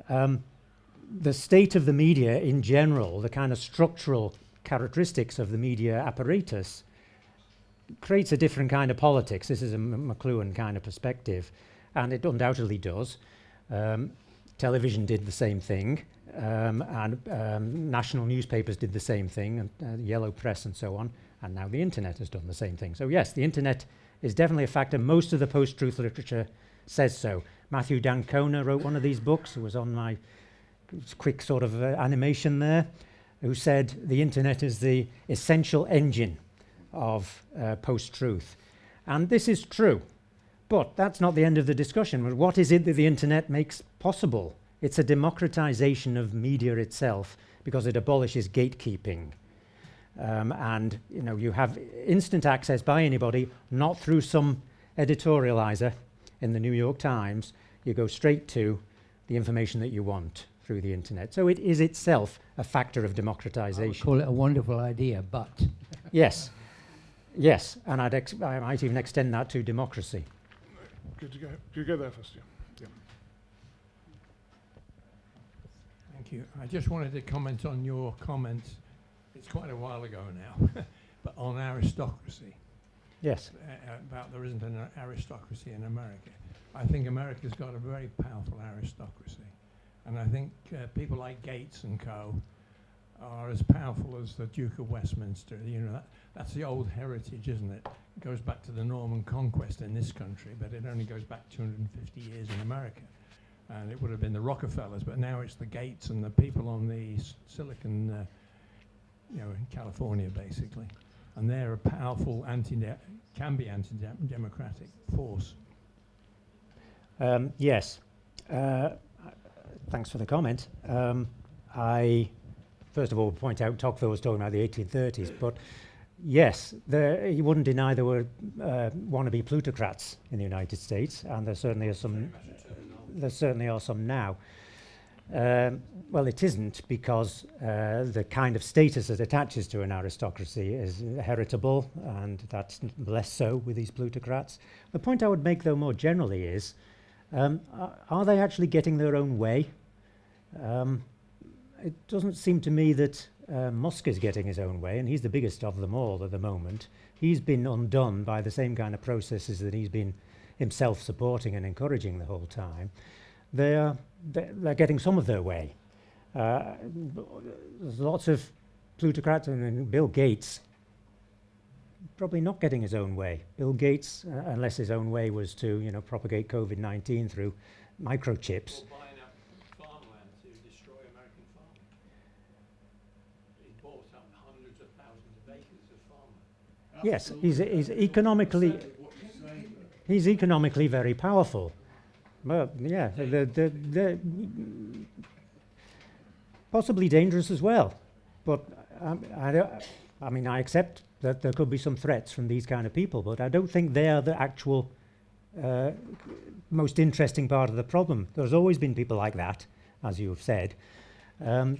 the state of the media in general, the kind of structural characteristics of the media apparatus, creates a different kind of politics. This is a McLuhan kind of perspective, and it undoubtedly does. television did the same thing, and national newspapers did the same thing, and yellow press and so on, and now the internet has done the same thing. So yes, the internet is definitely a factor. Most of the post-truth literature says so. Matthew Dancona wrote one of these books. It was on my quick sort of animation there, who said the internet is the essential engine of post-truth. And this is true. But that's not the end of the discussion. What is it that the internet makes possible? It's a democratization of media itself, because it abolishes gatekeeping. And you have instant access by anybody, not through some editorializer in the New York Times. You go straight to the information that you want through the internet. So it is itself a factor of democratization. I would call it a wonderful idea, but... Yes. Yes, and I might even extend that to democracy. Good to go. You go there first, yeah. Thank you. I just wanted to comment on your comments. It's quite a while ago now, but on aristocracy. Yes. About there isn't an aristocracy in America. I think America's got a very powerful aristocracy. And I think people like Gates and co. are as powerful as the Duke of Westminster. That's the old heritage, isn't it? It goes back to the Norman conquest in this country, but it only goes back 250 years in America. And it would have been the Rockefellers, but now it's the Gates and the people on the Silicon, in California, basically. And they're a powerful can be anti-democratic force. Yes. Thanks for the comment. I, first of all, point out Tocqueville was talking about the 1830s, but yes, he wouldn't deny there were wannabe plutocrats in the United States, and there certainly are some. There certainly are some now. Well, it isn't, because the kind of status that attaches to an aristocracy is heritable, and that's less so with these plutocrats. The point I would make, though, more generally is, are they actually getting their own way? It doesn't seem to me that Musk is getting his own way, and he's the biggest of them all at the moment. He's been undone by the same kind of processes that he's been himself supporting and encouraging the whole time. They're getting some of their way. There's lots of plutocrats, and Bill Gates probably not getting his own way. Bill Gates, unless his own way was to propagate COVID-19 through microchips. Or buying up farmland to destroy American farming. He bought up hundreds of thousands of acres of farmland. Yes, he's economically very powerful. Well, yeah, they're possibly dangerous as well. But I accept that there could be some threats from these kind of people, but I don't think they're the actual most interesting part of the problem. There's always been people like that, as you've said. The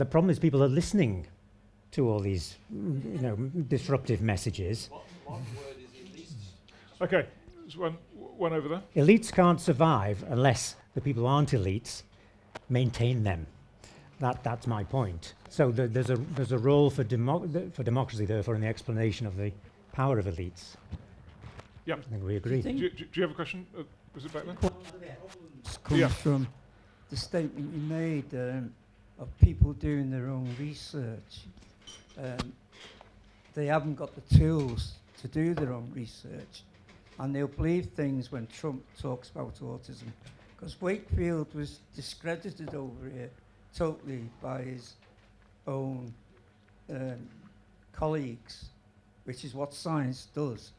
problem is people are listening to all these disruptive messages. What word is elites? Okay, there's one over there. Elites can't survive unless the people who aren't elites maintain them. That's my point. So there's a role for democracy, therefore, in the explanation of the power of elites. Yeah. I think we agree. Do you have a question? Was it back there? Comes from the statement you made of people doing their own research. They haven't got the tools to do their own research, and they'll believe things when Trump talks about autism, because Wakefield was discredited over here totally by his own colleagues, which is what science does.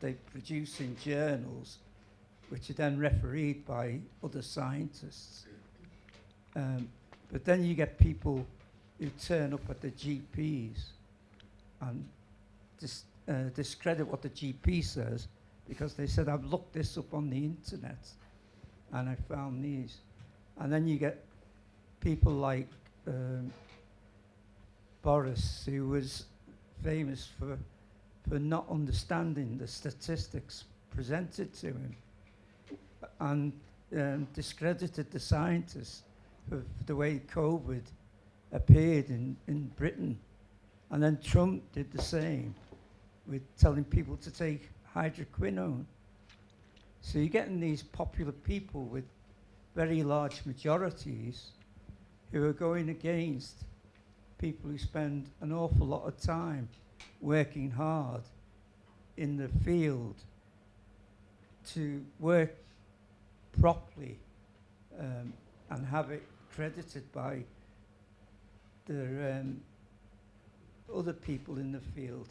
They produce in journals which are then refereed by other scientists. But then you get people who turn up at the GPs and discredit what the GP says, because they said, I've looked this up on the internet and I found these. And then you get people like Boris, who was famous for not understanding the statistics presented to him, and discredited the scientists for the way COVID appeared in Britain. And then Trump did the same with telling people to take hydroquinone. So you're getting these popular people with very large majorities who are going against people who spend an awful lot of time working hard in the field to work properly and have it credited by the other people in the field,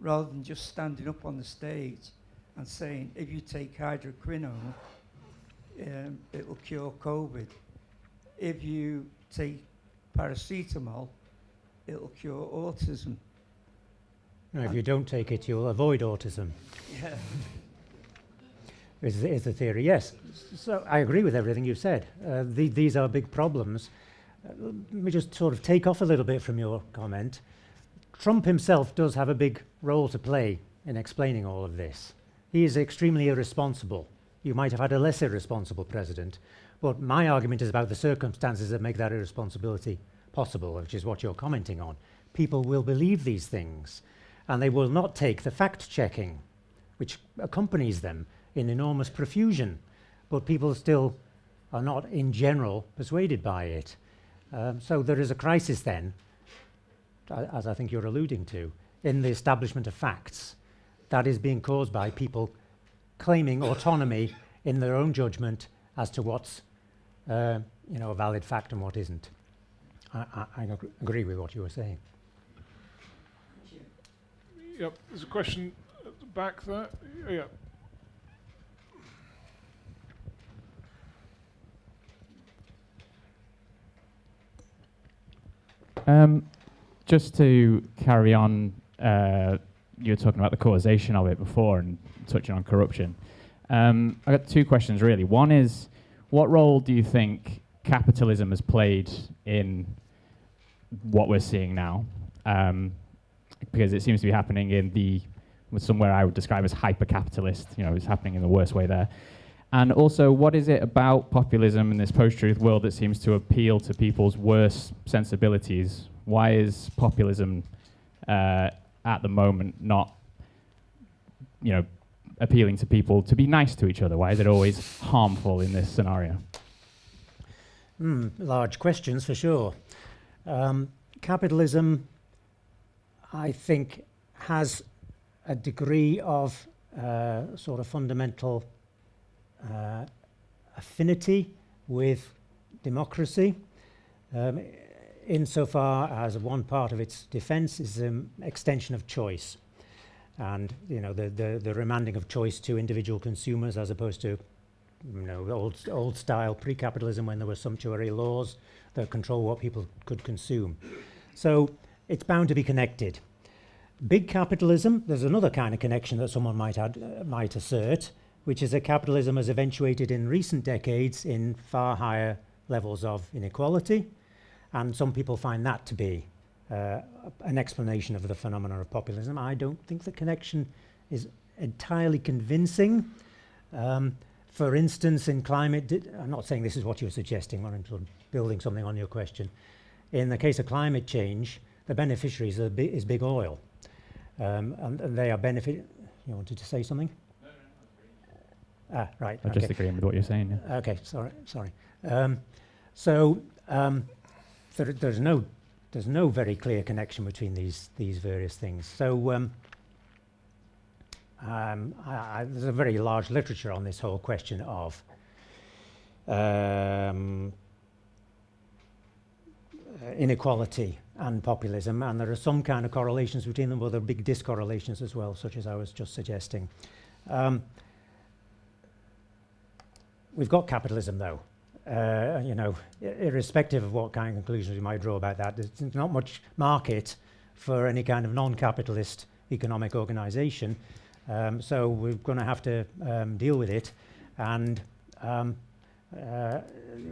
rather than just standing up on the stage and saying, if you take hydroquinone, it will cure COVID. If you take paracetamol, it will cure autism. No, if you don't take it, you'll avoid autism. Yeah. Is the theory, yes. So I agree with everything you said. These are big problems. Let me just sort of take off a little bit from your comment. Trump himself does have a big role to play in explaining all of this. He is extremely irresponsible. You might have had a less irresponsible president, but my argument is about the circumstances that make that irresponsibility possible, which is what you're commenting on. People will believe these things, and they will not take the fact-checking, which accompanies them in enormous profusion, but people still are not, in general, persuaded by it. So there is a crisis then, as I think you're alluding to, in the establishment of facts that is being caused by people claiming autonomy in their own judgment as to what's a valid fact and what isn't. I agree with what you were saying. Yep, there's a question at the back there. Yeah. Just to carry on, you were talking about the causation of it before and touching on corruption. I got two questions really. One is, what role do you think capitalism has played in what we're seeing now? Because it seems to be happening in somewhere I would describe as hyper-capitalist. It's happening in the worst way there. And also, what is it about populism in this post-truth world that seems to appeal to people's worst sensibilities? Why is populism at the moment not, appealing to people to be nice to each other? Why is it always harmful in this scenario? Large questions for sure. Capitalism, I think, has a degree of sort of fundamental affinity with democracy, insofar as one part of its defense is extension of choice, and the remanding of choice to individual consumers, as opposed to old style pre-capitalism when there were sumptuary laws that control what people could consume. So it's bound to be connected. Big capitalism, there's another kind of connection that someone might assert, which is that capitalism has eventuated in recent decades in far higher levels of inequality, and some people find that to be an explanation of the phenomena of populism. I don't think the connection is entirely convincing. For instance, in climate, I'm not saying this is what you're suggesting, I'm sort of building something on your question. In the case of climate change, the beneficiaries is big oil, and they are benefiting. You wanted to say something? Right. I'm just agreeing with what you're saying. Yeah. Okay, sorry. There's no very clear connection between these various things. So there's a very large literature on this whole question of inequality and populism, and there are some kind of correlations between them, but there are big discorrelations as well, such as I was just suggesting. We've got capitalism, though. Irrespective of what kind of conclusions you might draw about that, there's not much market for any kind of non-capitalist economic organization. So we're going to have to deal with it, and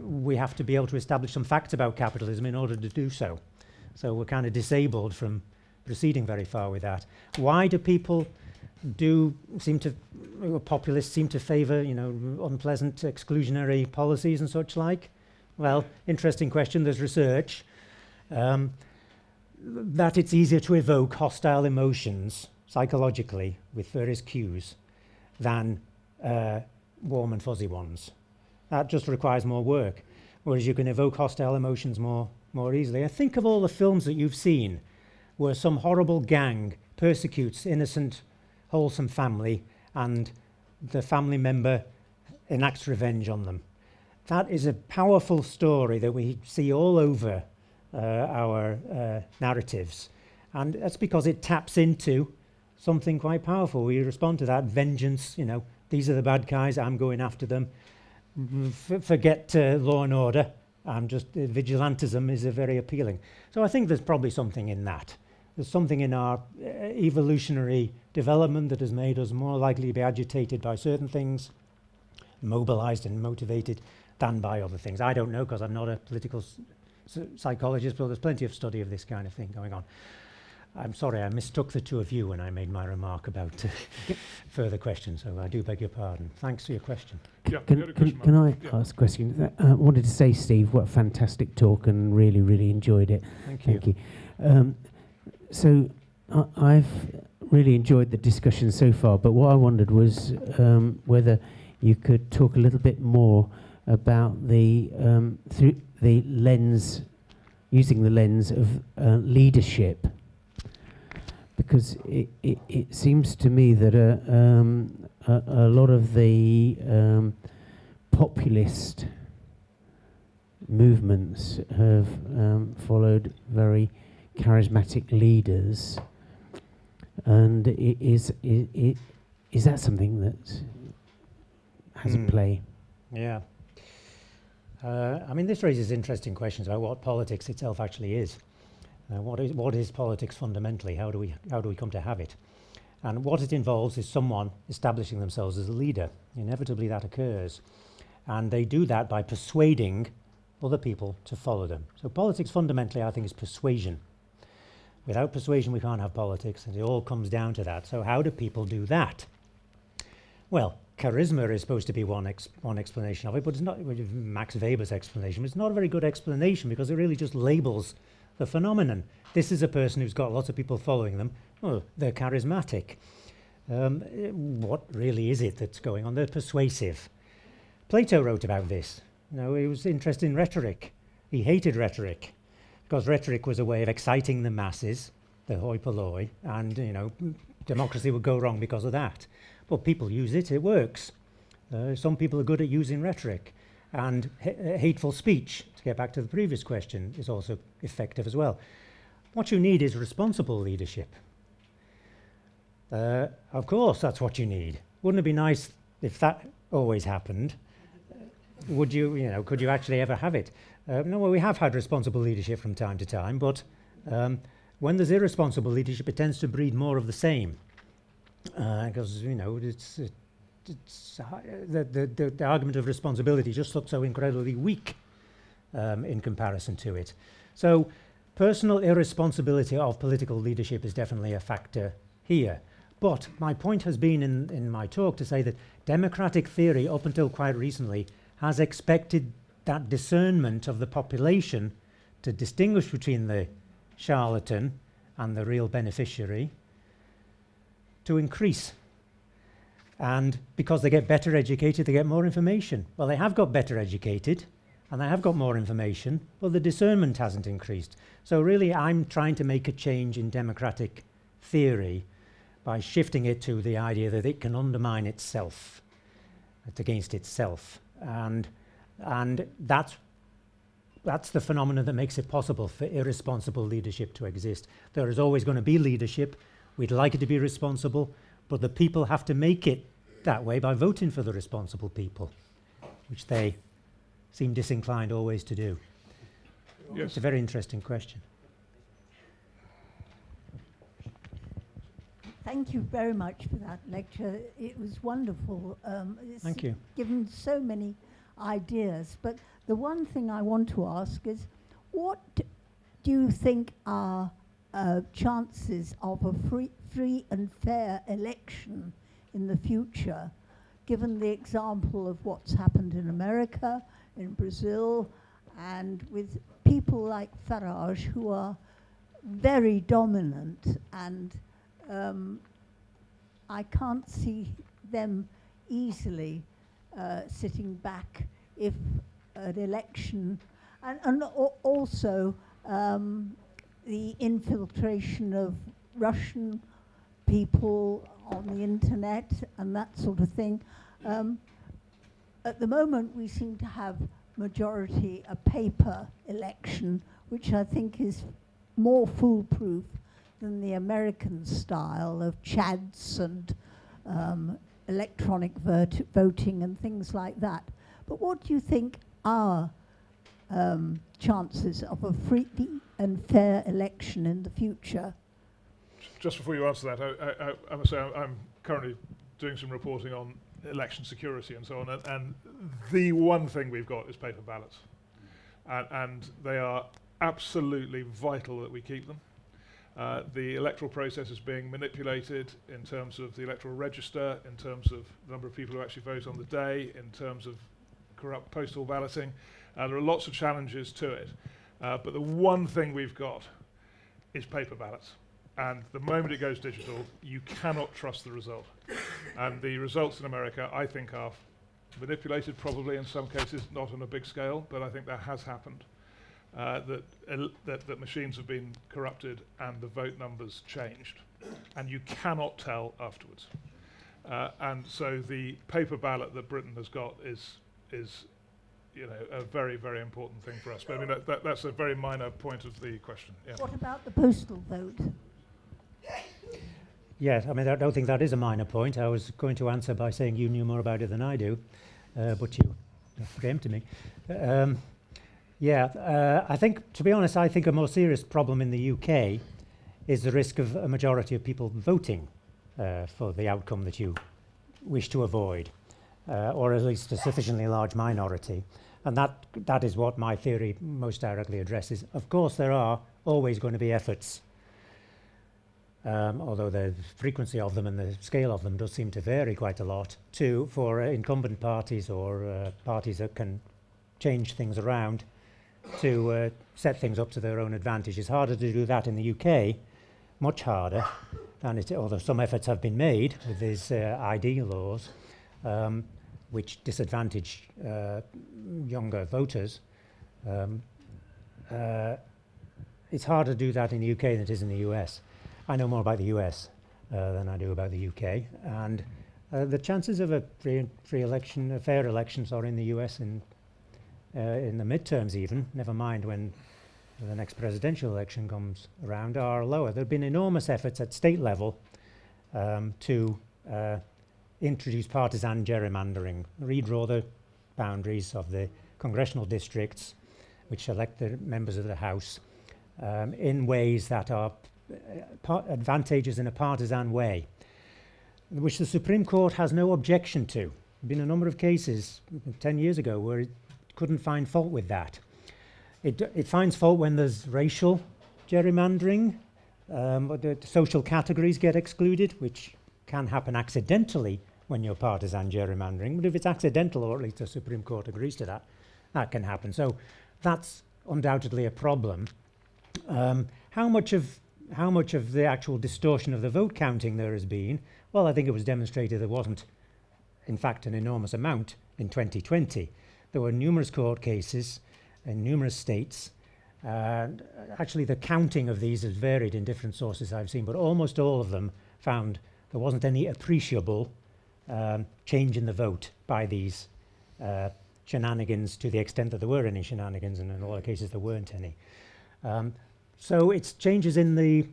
we have to be able to establish some facts about capitalism in order to do so. So we're kind of disabled from proceeding very far with that. Why do people populists seem to favour, unpleasant exclusionary policies and such like? Well, interesting question. There's research that it's easier to evoke hostile emotions psychologically with various cues than warm and fuzzy ones. That just requires more work, whereas you can evoke hostile emotions more easily. I think of all the films that you've seen where some horrible gang persecutes innocent, wholesome family and the family member enacts revenge on them. That is a powerful story that we see all over our narratives, and that's because it taps into something quite powerful. We respond to that vengeance, these are the bad guys, I'm going after them. Forget law and order, I'm just vigilantism is very appealing. So I think there's probably something in that. There's something in our evolutionary development that has made us more likely to be agitated by certain things, mobilized and motivated, than by other things. I don't know, because I'm not a political psychologist, but there's plenty of study of this kind of thing going on. I'm sorry, I mistook the two of you when I made my remark about further questions, so I do beg your pardon. Thanks for your question. Yeah, you had a question, Can I Mark? ask a question? I wanted to say, Steve, what a fantastic talk, and really, really enjoyed it. Thank you. So I've really enjoyed the discussion so far, but what I wondered was whether you could talk a little bit more about the through the lens, using the lens of leadership, because it seems to me that a lot of the populist movements have followed very charismatic leaders, and is that something that has a play? Yeah. I mean, this raises interesting questions about what politics itself actually is. What is politics fundamentally? How do we come to have it? And what it involves is someone establishing themselves as a leader. Inevitably that occurs. And they do that by persuading other people to follow them. So politics fundamentally, I think, is persuasion. Without persuasion, we can't have politics, and it all comes down to that. So how do people do that? Well, charisma is supposed to be one explanation of it, but it's not Max Weber's explanation. It's not a very good explanation because it really just labels the phenomenon. This is a person who's got lots of people following them. Oh, they're charismatic. What really is it that's going on? They're persuasive. Plato wrote about this. He was interested in rhetoric. He hated rhetoric because rhetoric was a way of exciting the masses, the hoi polloi, and democracy would go wrong because of that. But people use it, it works. Some people are good at using rhetoric, and hateful speech, to get back to the previous question, is also effective as well. What you need is responsible leadership. Of course, that's what you need. Wouldn't it be nice if that always happened? Would you, could you actually ever have it? No, well, we have had responsible leadership from time to time, but when there's irresponsible leadership, it tends to breed more of the same. Because the argument of responsibility just looks so incredibly weak in comparison to it. So personal irresponsibility of political leadership is definitely a factor here. But my point has been in my talk to say that democratic theory, up until quite recently, has expected that discernment of the population to distinguish between the charlatan and the real beneficiary to increase. And because they get better educated, they get more information. Well, they have got better educated and they have got more information, but the discernment hasn't increased. So really, I'm trying to make a change in democratic theory by shifting it to the idea that it can undermine itself, it's against itself. And that's the phenomenon that makes it possible for irresponsible leadership to exist. There is always going to be leadership. We'd like it to be responsible, but the people have to make it that way by voting for the responsible people, which they seem disinclined always to do. Yes. It's a very interesting question. Thank you very much for that lecture. It was wonderful. Thank you. Given so many ideas. But the one thing I want to ask is, what do you think are chances of a free and fair election in the future, given the example of what's happened in America, in Brazil, and with people like Farage who are very dominant, and I can't see them easily sitting back if an election, and also the infiltration of Russian people on the internet and that sort of thing. At the moment, we seem to have majority a paper election, which I think is more foolproof than the American style of chads and electronic voting and things like that. But what do you think are chances of a free and fair election in the future? Just before you answer that, I must say I'm currently doing some reporting on election security and so on, and the one thing we've got is paper ballots, and they are absolutely vital that we keep them. The electoral process is being manipulated in terms of the electoral register, in terms of the number of people who actually vote on the day, in terms of corrupt postal balloting. There are lots of challenges to it, but the one thing we've got is paper ballots. And the moment it goes digital, you cannot trust the result. And the results in America, I think, are manipulated, probably in some cases, not on a big scale, but I think that has happened. That machines have been corrupted and the vote numbers changed. And you cannot tell afterwards. And so the paper ballot that Britain has got is a very, very important thing for us. But I mean, that's a very minor point of the question. Yeah. What about the postal vote? Yes, I mean, I don't think that is a minor point. I was going to answer by saying you knew more about it than I do, but you preempted me. I think, to be honest, I think a more serious problem in the UK is the risk of a majority of people voting for the outcome that you wish to avoid, or at least a sufficiently large minority. And that is what my theory most directly addresses. Of course, there are always going to be efforts, although the frequency of them and the scale of them does seem to vary quite a lot, for incumbent parties or parties that can change things around to set things up to their own advantage. It's harder to do that in the UK, much harder, than although some efforts have been made with these ID laws, which disadvantage younger voters. It's harder to do that in the UK than it is in the US. I know more about the US than I do about the UK, and the chances of a free election, a fair elections, are in the US in the midterms even, never mind when the next presidential election comes around, are lower. There have been enormous efforts at state level to introduce partisan gerrymandering, redraw the boundaries of the congressional districts which elect the members of the House in ways that are advantageous in a partisan way, which the Supreme Court has no objection to. There have been a number of cases 10 years ago where it couldn't find fault with that. It finds fault when there's racial gerrymandering, but the social categories get excluded, which can happen accidentally when you're partisan gerrymandering. But if it's accidental, or at least the Supreme Court agrees to that, that can happen. So that's undoubtedly a problem. How much of the actual distortion of the vote counting there has been? Well, I think it was demonstrated there wasn't, in fact, an enormous amount in 2020. There were numerous court cases in numerous states. Actually, the counting of these has varied in different sources I've seen, but almost all of them found there wasn't any appreciable change in the vote by these shenanigans, to the extent that there were any shenanigans, and in a lot of cases there weren't any. So it's changes in the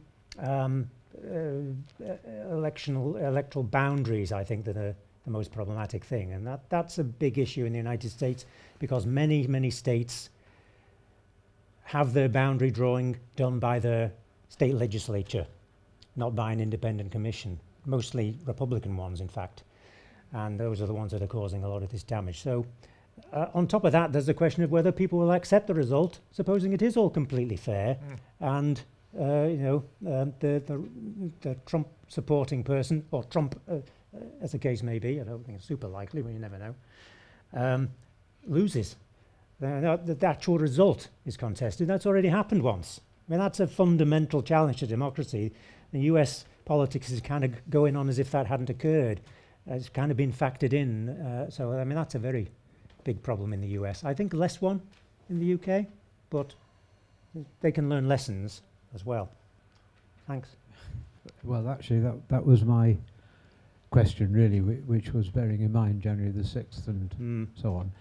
electoral boundaries, I think, that are the most problematic thing. And that's a big issue in the United States, because many, many states have their boundary drawing done by the state legislature, not by an independent commission, mostly Republican ones, in fact. And those are the ones that are causing a lot of this damage. So on top of that, there's the question of whether people will accept the result, supposing it is all completely fair, and the Trump supporting person, or Trump, as the case may be, I don't think it's super likely, but you never know, loses. The actual result is contested. That's already happened once. I mean, that's a fundamental challenge to democracy. The US politics is kind of going on as if that hadn't occurred. has kind of been factored in. So, I mean, that's a very big problem in the US. I think less one in the UK, but they can learn lessons as well. Thanks. Well, actually, that was my question, really, which was bearing in mind January the 6th and so on.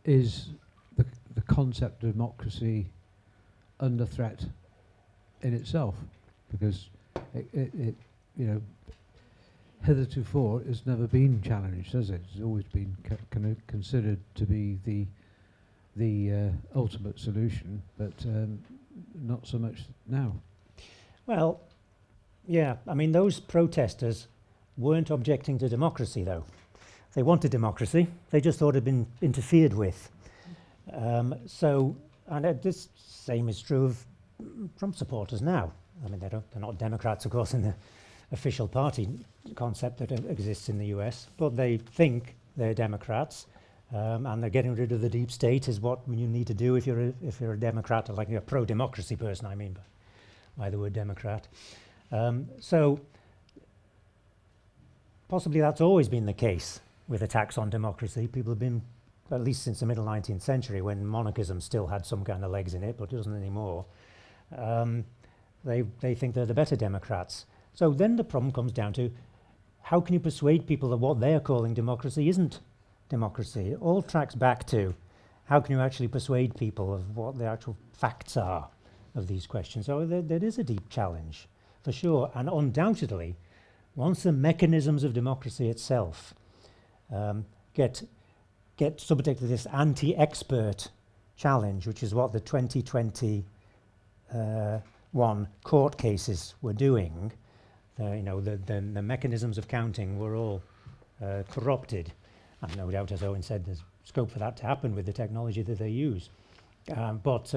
Is the concept of democracy under threat in itself? Because it hitherto it's never been challenged, has it? It's always been considered to be the ultimate solution, but not so much now. Well, yeah, I mean, those protesters weren't objecting to democracy, though. They wanted democracy. They just thought it had been interfered with. This same is true of Trump supporters now. I mean, they're not Democrats, of course, in the official party concept that exists in the US, but they think they're Democrats, and they're getting rid of the deep state is what you need to do if you're a Democrat, or like a pro-democracy person, I mean, by the word Democrat. So possibly that's always been the case with attacks on democracy. People have been, at least since the middle 19th century, when monarchism still had some kind of legs in it, but it doesn't anymore. They think they're the better Democrats. So then the problem comes down to, how can you persuade people that what they're calling democracy isn't democracy? It all tracks back to, how can you actually persuade people of what the actual facts are of these questions? So there is a deep challenge, for sure. And undoubtedly, once the mechanisms of democracy itself get subject to this anti-expert challenge, which is what the 2021 court cases were doing, the mechanisms of counting were all corrupted. And no doubt, as Owen said, there's scope for that to happen with the technology that they use. But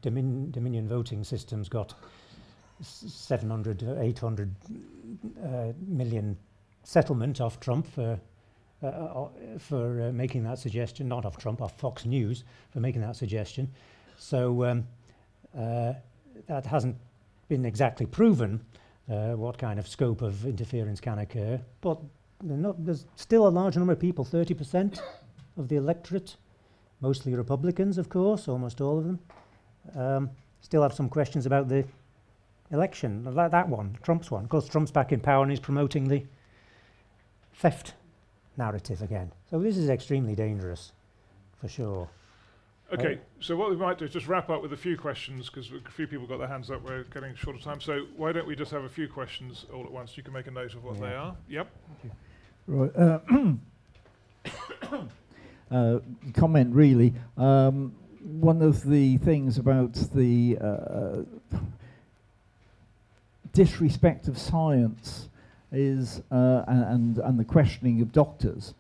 Dominion voting systems got 700 to 800 million settlement off Trump for making that suggestion, not off Trump, off Fox News for making that suggestion. So that hasn't been exactly proven what kind of scope of interference can occur, but there's still a large number of people, 30% of the electorate, mostly Republicans, of course, almost all of them, still have some questions about the election, like that one, Trump's one. Of course, Trump's back in power and he's promoting the theft narrative again. So this is extremely dangerous, for sure. Okay, so what we might do is just wrap up with a few questions, because a few people got their hands up. We're getting short of time. So why don't we just have a few questions all at once? You can make a note of what they are. Yep. Right. Comment, really. One of the things about the disrespect of science is, and the questioning of doctors,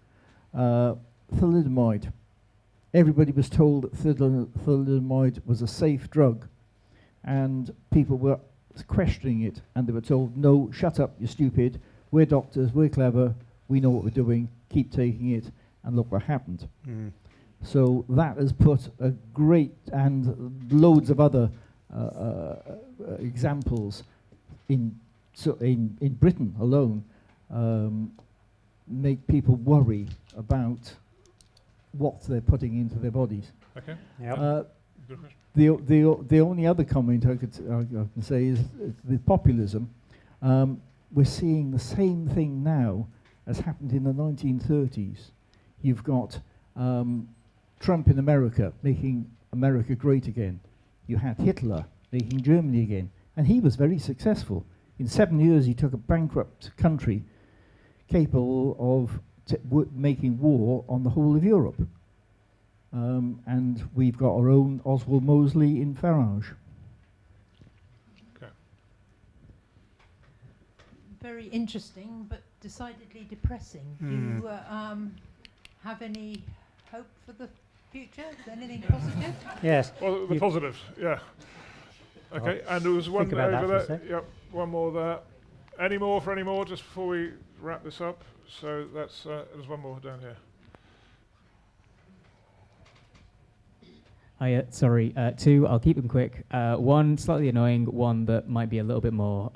thalidomide. Everybody was told that thalidomide was a safe drug, and people were questioning it, and they were told, no, shut up, you're stupid, we're doctors, we're clever, we know what we're doing, keep taking it, and look what happened. So that has put a great, and loads of other examples in Britain alone, make people worry about what they're putting into their bodies. Okay. Yep. The only other comment I can say is the populism. We're seeing the same thing now as happened in the 1930s. You've got Trump in America making America great again. You had Hitler making Germany again, and he was very successful. In 7 years, he took a bankrupt country capable of making war on the whole of Europe. And we've got our own Oswald Mosley in Farage. Okay. Very interesting, but decidedly depressing. Do you have any hope for the future? Is there anything positive? Yes. Well, the positives, yeah. Okay, and there was one think about over that for a there. sec. Yep, one more there. Any more for any more, just before we wrap this up? So that's there's one more down here. Sorry, two. I'll keep them quick. One slightly annoying, one that might be a little bit more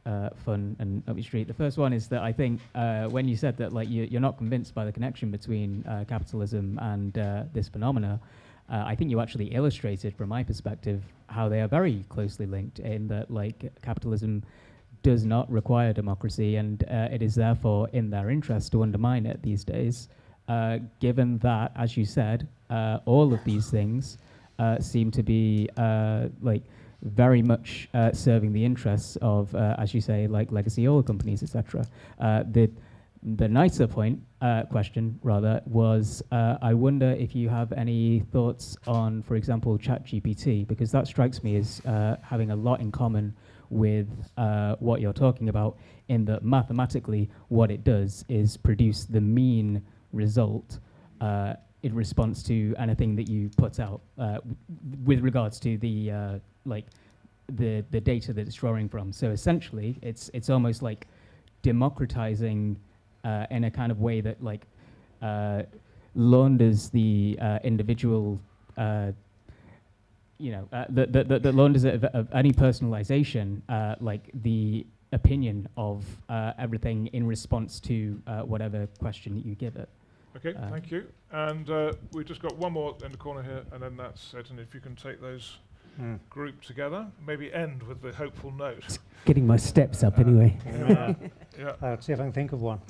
fun and up your street. The first one is that I think when you said that like you're not convinced by the connection between capitalism and this phenomena, I think you actually illustrated, from my perspective, how they are very closely linked, in that like capitalism does not require democracy, and it is therefore in their interest to undermine it these days, given that, as you said, all of these things seem to be like very much serving the interests of, as you say, like legacy oil companies, etc. The nicer question rather was, I wonder if you have any thoughts on, for example, ChatGPT, because that strikes me as having a lot in common with what you're talking about, in that mathematically what it does is produce the mean result in response to anything that you put out with regards to the the data that it's drawing from. So essentially, it's almost like democratizing in a kind of way that like launders the individual, that launders of any personalization, like the opinion of everything in response to whatever question that you give it. Okay, thank you. And we've just got one more in the corner here, and then that's it. And if you can take those grouped together, maybe end with the hopeful note. Getting my steps up anyway. Yeah. I'll see if I can think of one.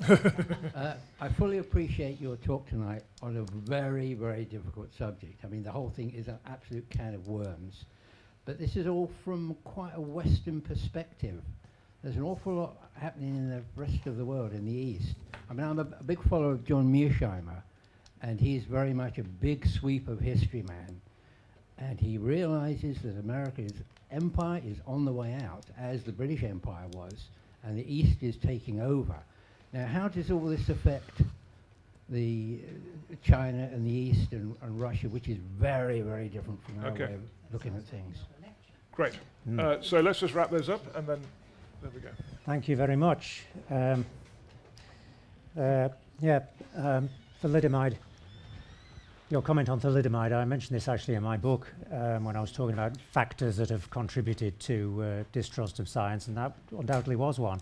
I fully appreciate your talk tonight on a very, very difficult subject. I mean, the whole thing is an absolute can of worms. But this is all from quite a Western perspective. There's an awful lot happening in the rest of the world, in the East. I mean, I'm a big follower of John Mearsheimer, and he's very much a big sweep of history man. And he realizes that America's empire is on the way out, as the British Empire was, and the East is taking over. Now, how does all this affect the China and the East and Russia, which is very, very different from our way of looking at things? Great. So let's just wrap those up, and then there we go. Thank you very much. Thalidomide. Your comment on thalidomide, I mentioned this actually in my book when I was talking about factors that have contributed to distrust of science, and that undoubtedly was one.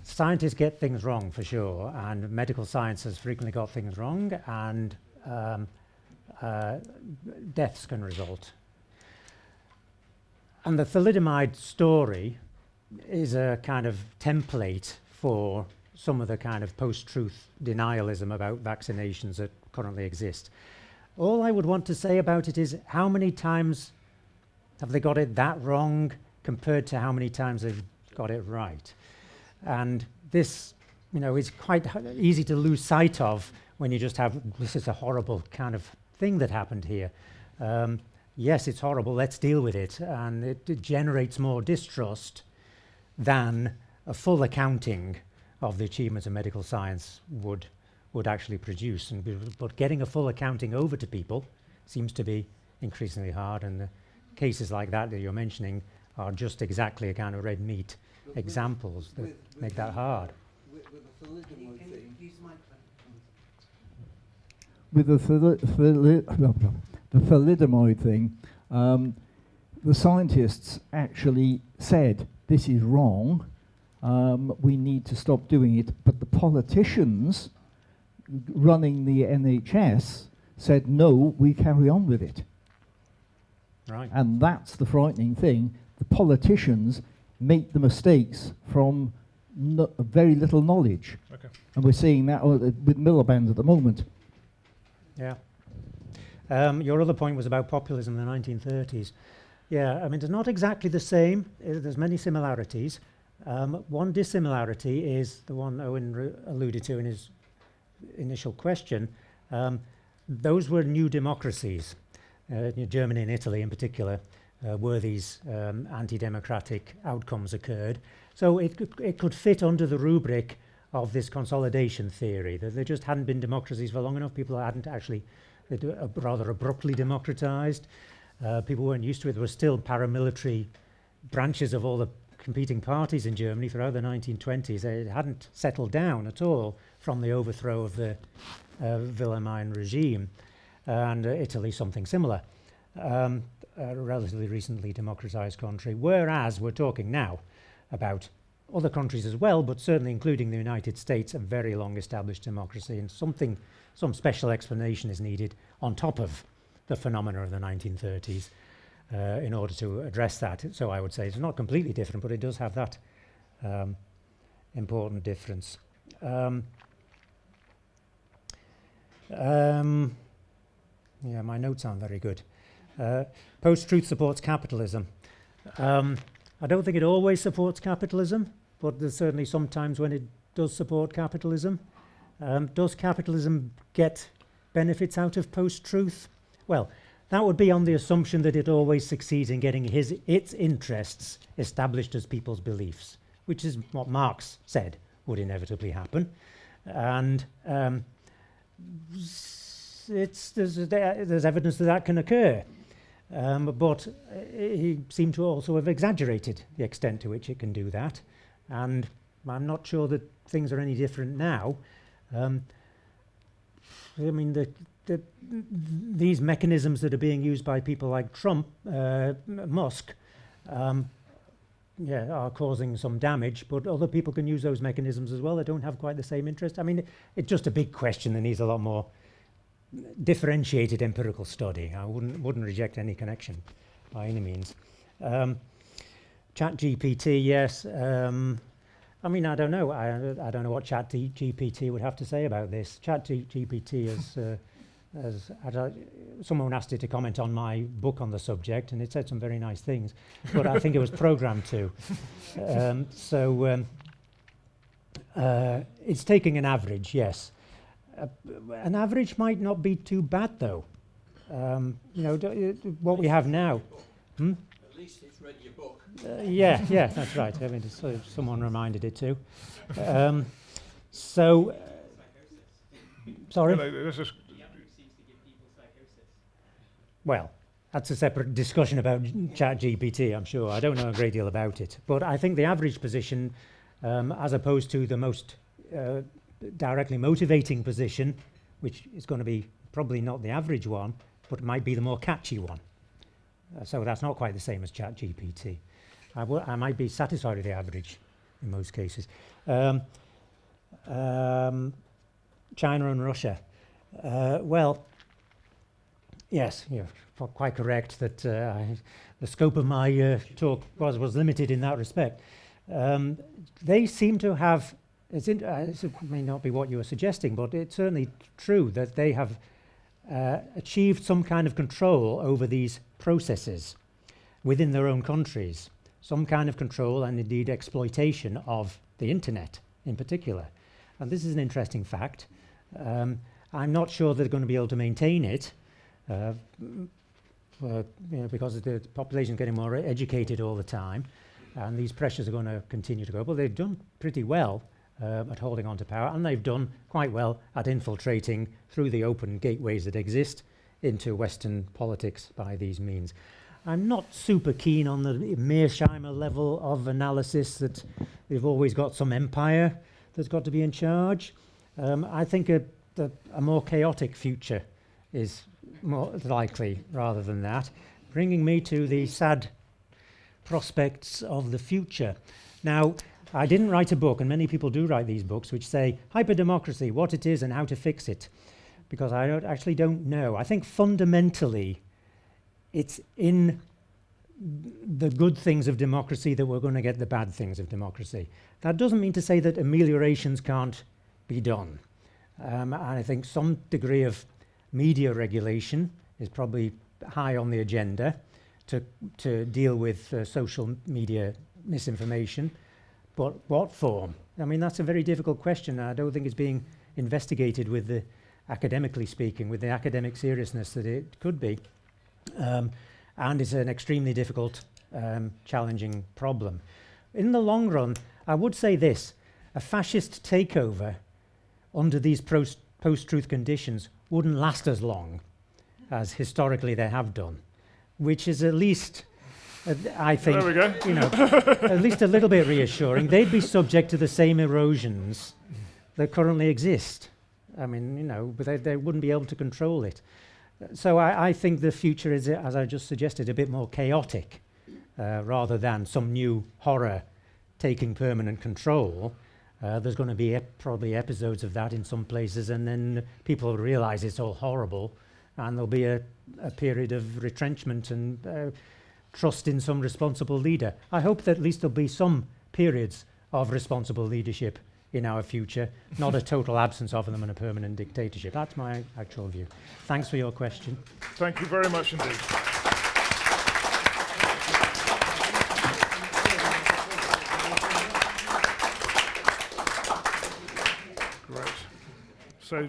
Scientists get things wrong for sure, and medical science has frequently got things wrong, and deaths can result. And the thalidomide story is a kind of template for some of the kind of post-truth denialism about vaccinations that currently exist. All I would want to say about it is, how many times have they got it that wrong compared to how many times they've got it right? And this, is quite easy to lose sight of when you just have, this is a horrible kind of thing that happened here. Yes, it's horrible, let's deal with it. And it generates more distrust than a full accounting of the achievements of medical science would actually produce. But getting a full accounting over to people seems to be increasingly hard, and the cases like that you're mentioning are just exactly a kind of red meat examples that make that hard. With the thalidomide thing, the scientists actually said, this is wrong, we need to stop doing it, but the politicians running the NHS said, no, we carry on with it. Right. And that's the frightening thing. The politicians make the mistakes from very little knowledge. Okay. And we're seeing that with Miliband at the moment. Yeah. Your other point was about populism in the 1930s. Yeah, I mean, it's not exactly the same. There's many similarities. One dissimilarity is the one Owen alluded to in his initial question. Those were new democracies. Germany and Italy in particular, where these anti-democratic outcomes occurred. So it could fit under the rubric of this consolidation theory, that there just hadn't been democracies for long enough. People hadn't actually rather abruptly democratized. People weren't used to it. There were still paramilitary branches of all the competing parties in Germany throughout the 1920s. It hadn't settled down at all from the overthrow of the Wilhelmine regime, and Italy something similar. a relatively recently democratized country, whereas we're talking now about other countries as well, but certainly including the United States, a very long established democracy, and some special explanation is needed on top of the phenomena of the 1930s in order to address that. So I would say it's not completely different, but it does have that important difference. Yeah, my notes aren't very good. Post-truth supports capitalism. I don't think it always supports capitalism, but there's certainly sometimes when it does support capitalism. Does capitalism get benefits out of post-truth? Well, that would be on the assumption that it always succeeds in getting its interests established as people's beliefs, which is what Marx said would inevitably happen. And there's evidence that can occur. But he seemed to also have exaggerated the extent to which it can do that. And I'm not sure that things are any different now. I mean, these mechanisms that are being used by people like Trump, Musk, are causing some damage, but other people can use those mechanisms as well. They don't have quite the same interest. I mean, it's just a big question that needs a lot more differentiated empirical study. I wouldn't reject any connection by any means. ChatGPT, yes. I mean, I don't know. I don't know what ChatGPT would have to say about this. ChatGPT as someone asked it to comment on my book on the subject, and it said some very nice things, but I think it was programmed to. It's taking an average, yes. An average might not be too bad, though. What we have now. At least it's read your book. Yeah, that's right. I mean, someone reminded it too. Sorry? Well, that's a separate discussion about ChatGPT, I'm sure. I don't know a great deal about it. But I think the average position, as opposed to the most directly motivating position, which is going to be probably not the average one, but it might be the more catchy one. So that's not quite the same as ChatGPT. I might be satisfied with the average in most cases. China and Russia. Well, yes, you're quite correct that the scope of my talk was limited in that respect. They seem to have, it may not be what you were suggesting, but it's certainly true that they have achieved some kind of control over these processes within their own countries, some kind of control and indeed exploitation of the internet in particular. And this is an interesting fact. I'm not sure they're going to be able to maintain it because the population is getting more educated all the time, and these pressures are going to continue to go. But they've done pretty well at holding on to power, and they've done quite well at infiltrating through the open gateways that exist into Western politics by these means. I'm not super keen on the Mearsheimer level of analysis that they've always got some empire that's got to be in charge. I think a more chaotic future is more likely rather than that, bringing me to the sad prospects of the future. Now, I didn't write a book, and many people do write these books, which say hyperdemocracy, what it is and how to fix it, because I actually don't know. I think fundamentally it's in the good things of democracy that we're going to get the bad things of democracy. That doesn't mean to say that ameliorations can't be done. And I think some degree of media regulation is probably high on the agenda to deal with social media misinformation. But what form? I mean, that's a very difficult question. I don't think it's being investigated with the, academically speaking, with the academic seriousness that it could be. And it's an extremely difficult, challenging problem. In the long run, I would say this: a fascist takeover under these post-truth conditions wouldn't last as long as historically they have done, which is at least, I think, there we go. At least a little bit reassuring. They'd be subject to the same erosions that currently exist. I mean, but they wouldn't be able to control it. So I think the future is, as I just suggested, a bit more chaotic rather than some new horror taking permanent control. There's going to be probably episodes of that in some places, and then people will realize it's all horrible, and there'll be a period of retrenchment and trust in some responsible leader. I hope that at least there'll be some periods of responsible leadership in our future, not a total absence of them and a permanent dictatorship. That's my actual view. Thanks for your question. Thank you very much indeed. Great. So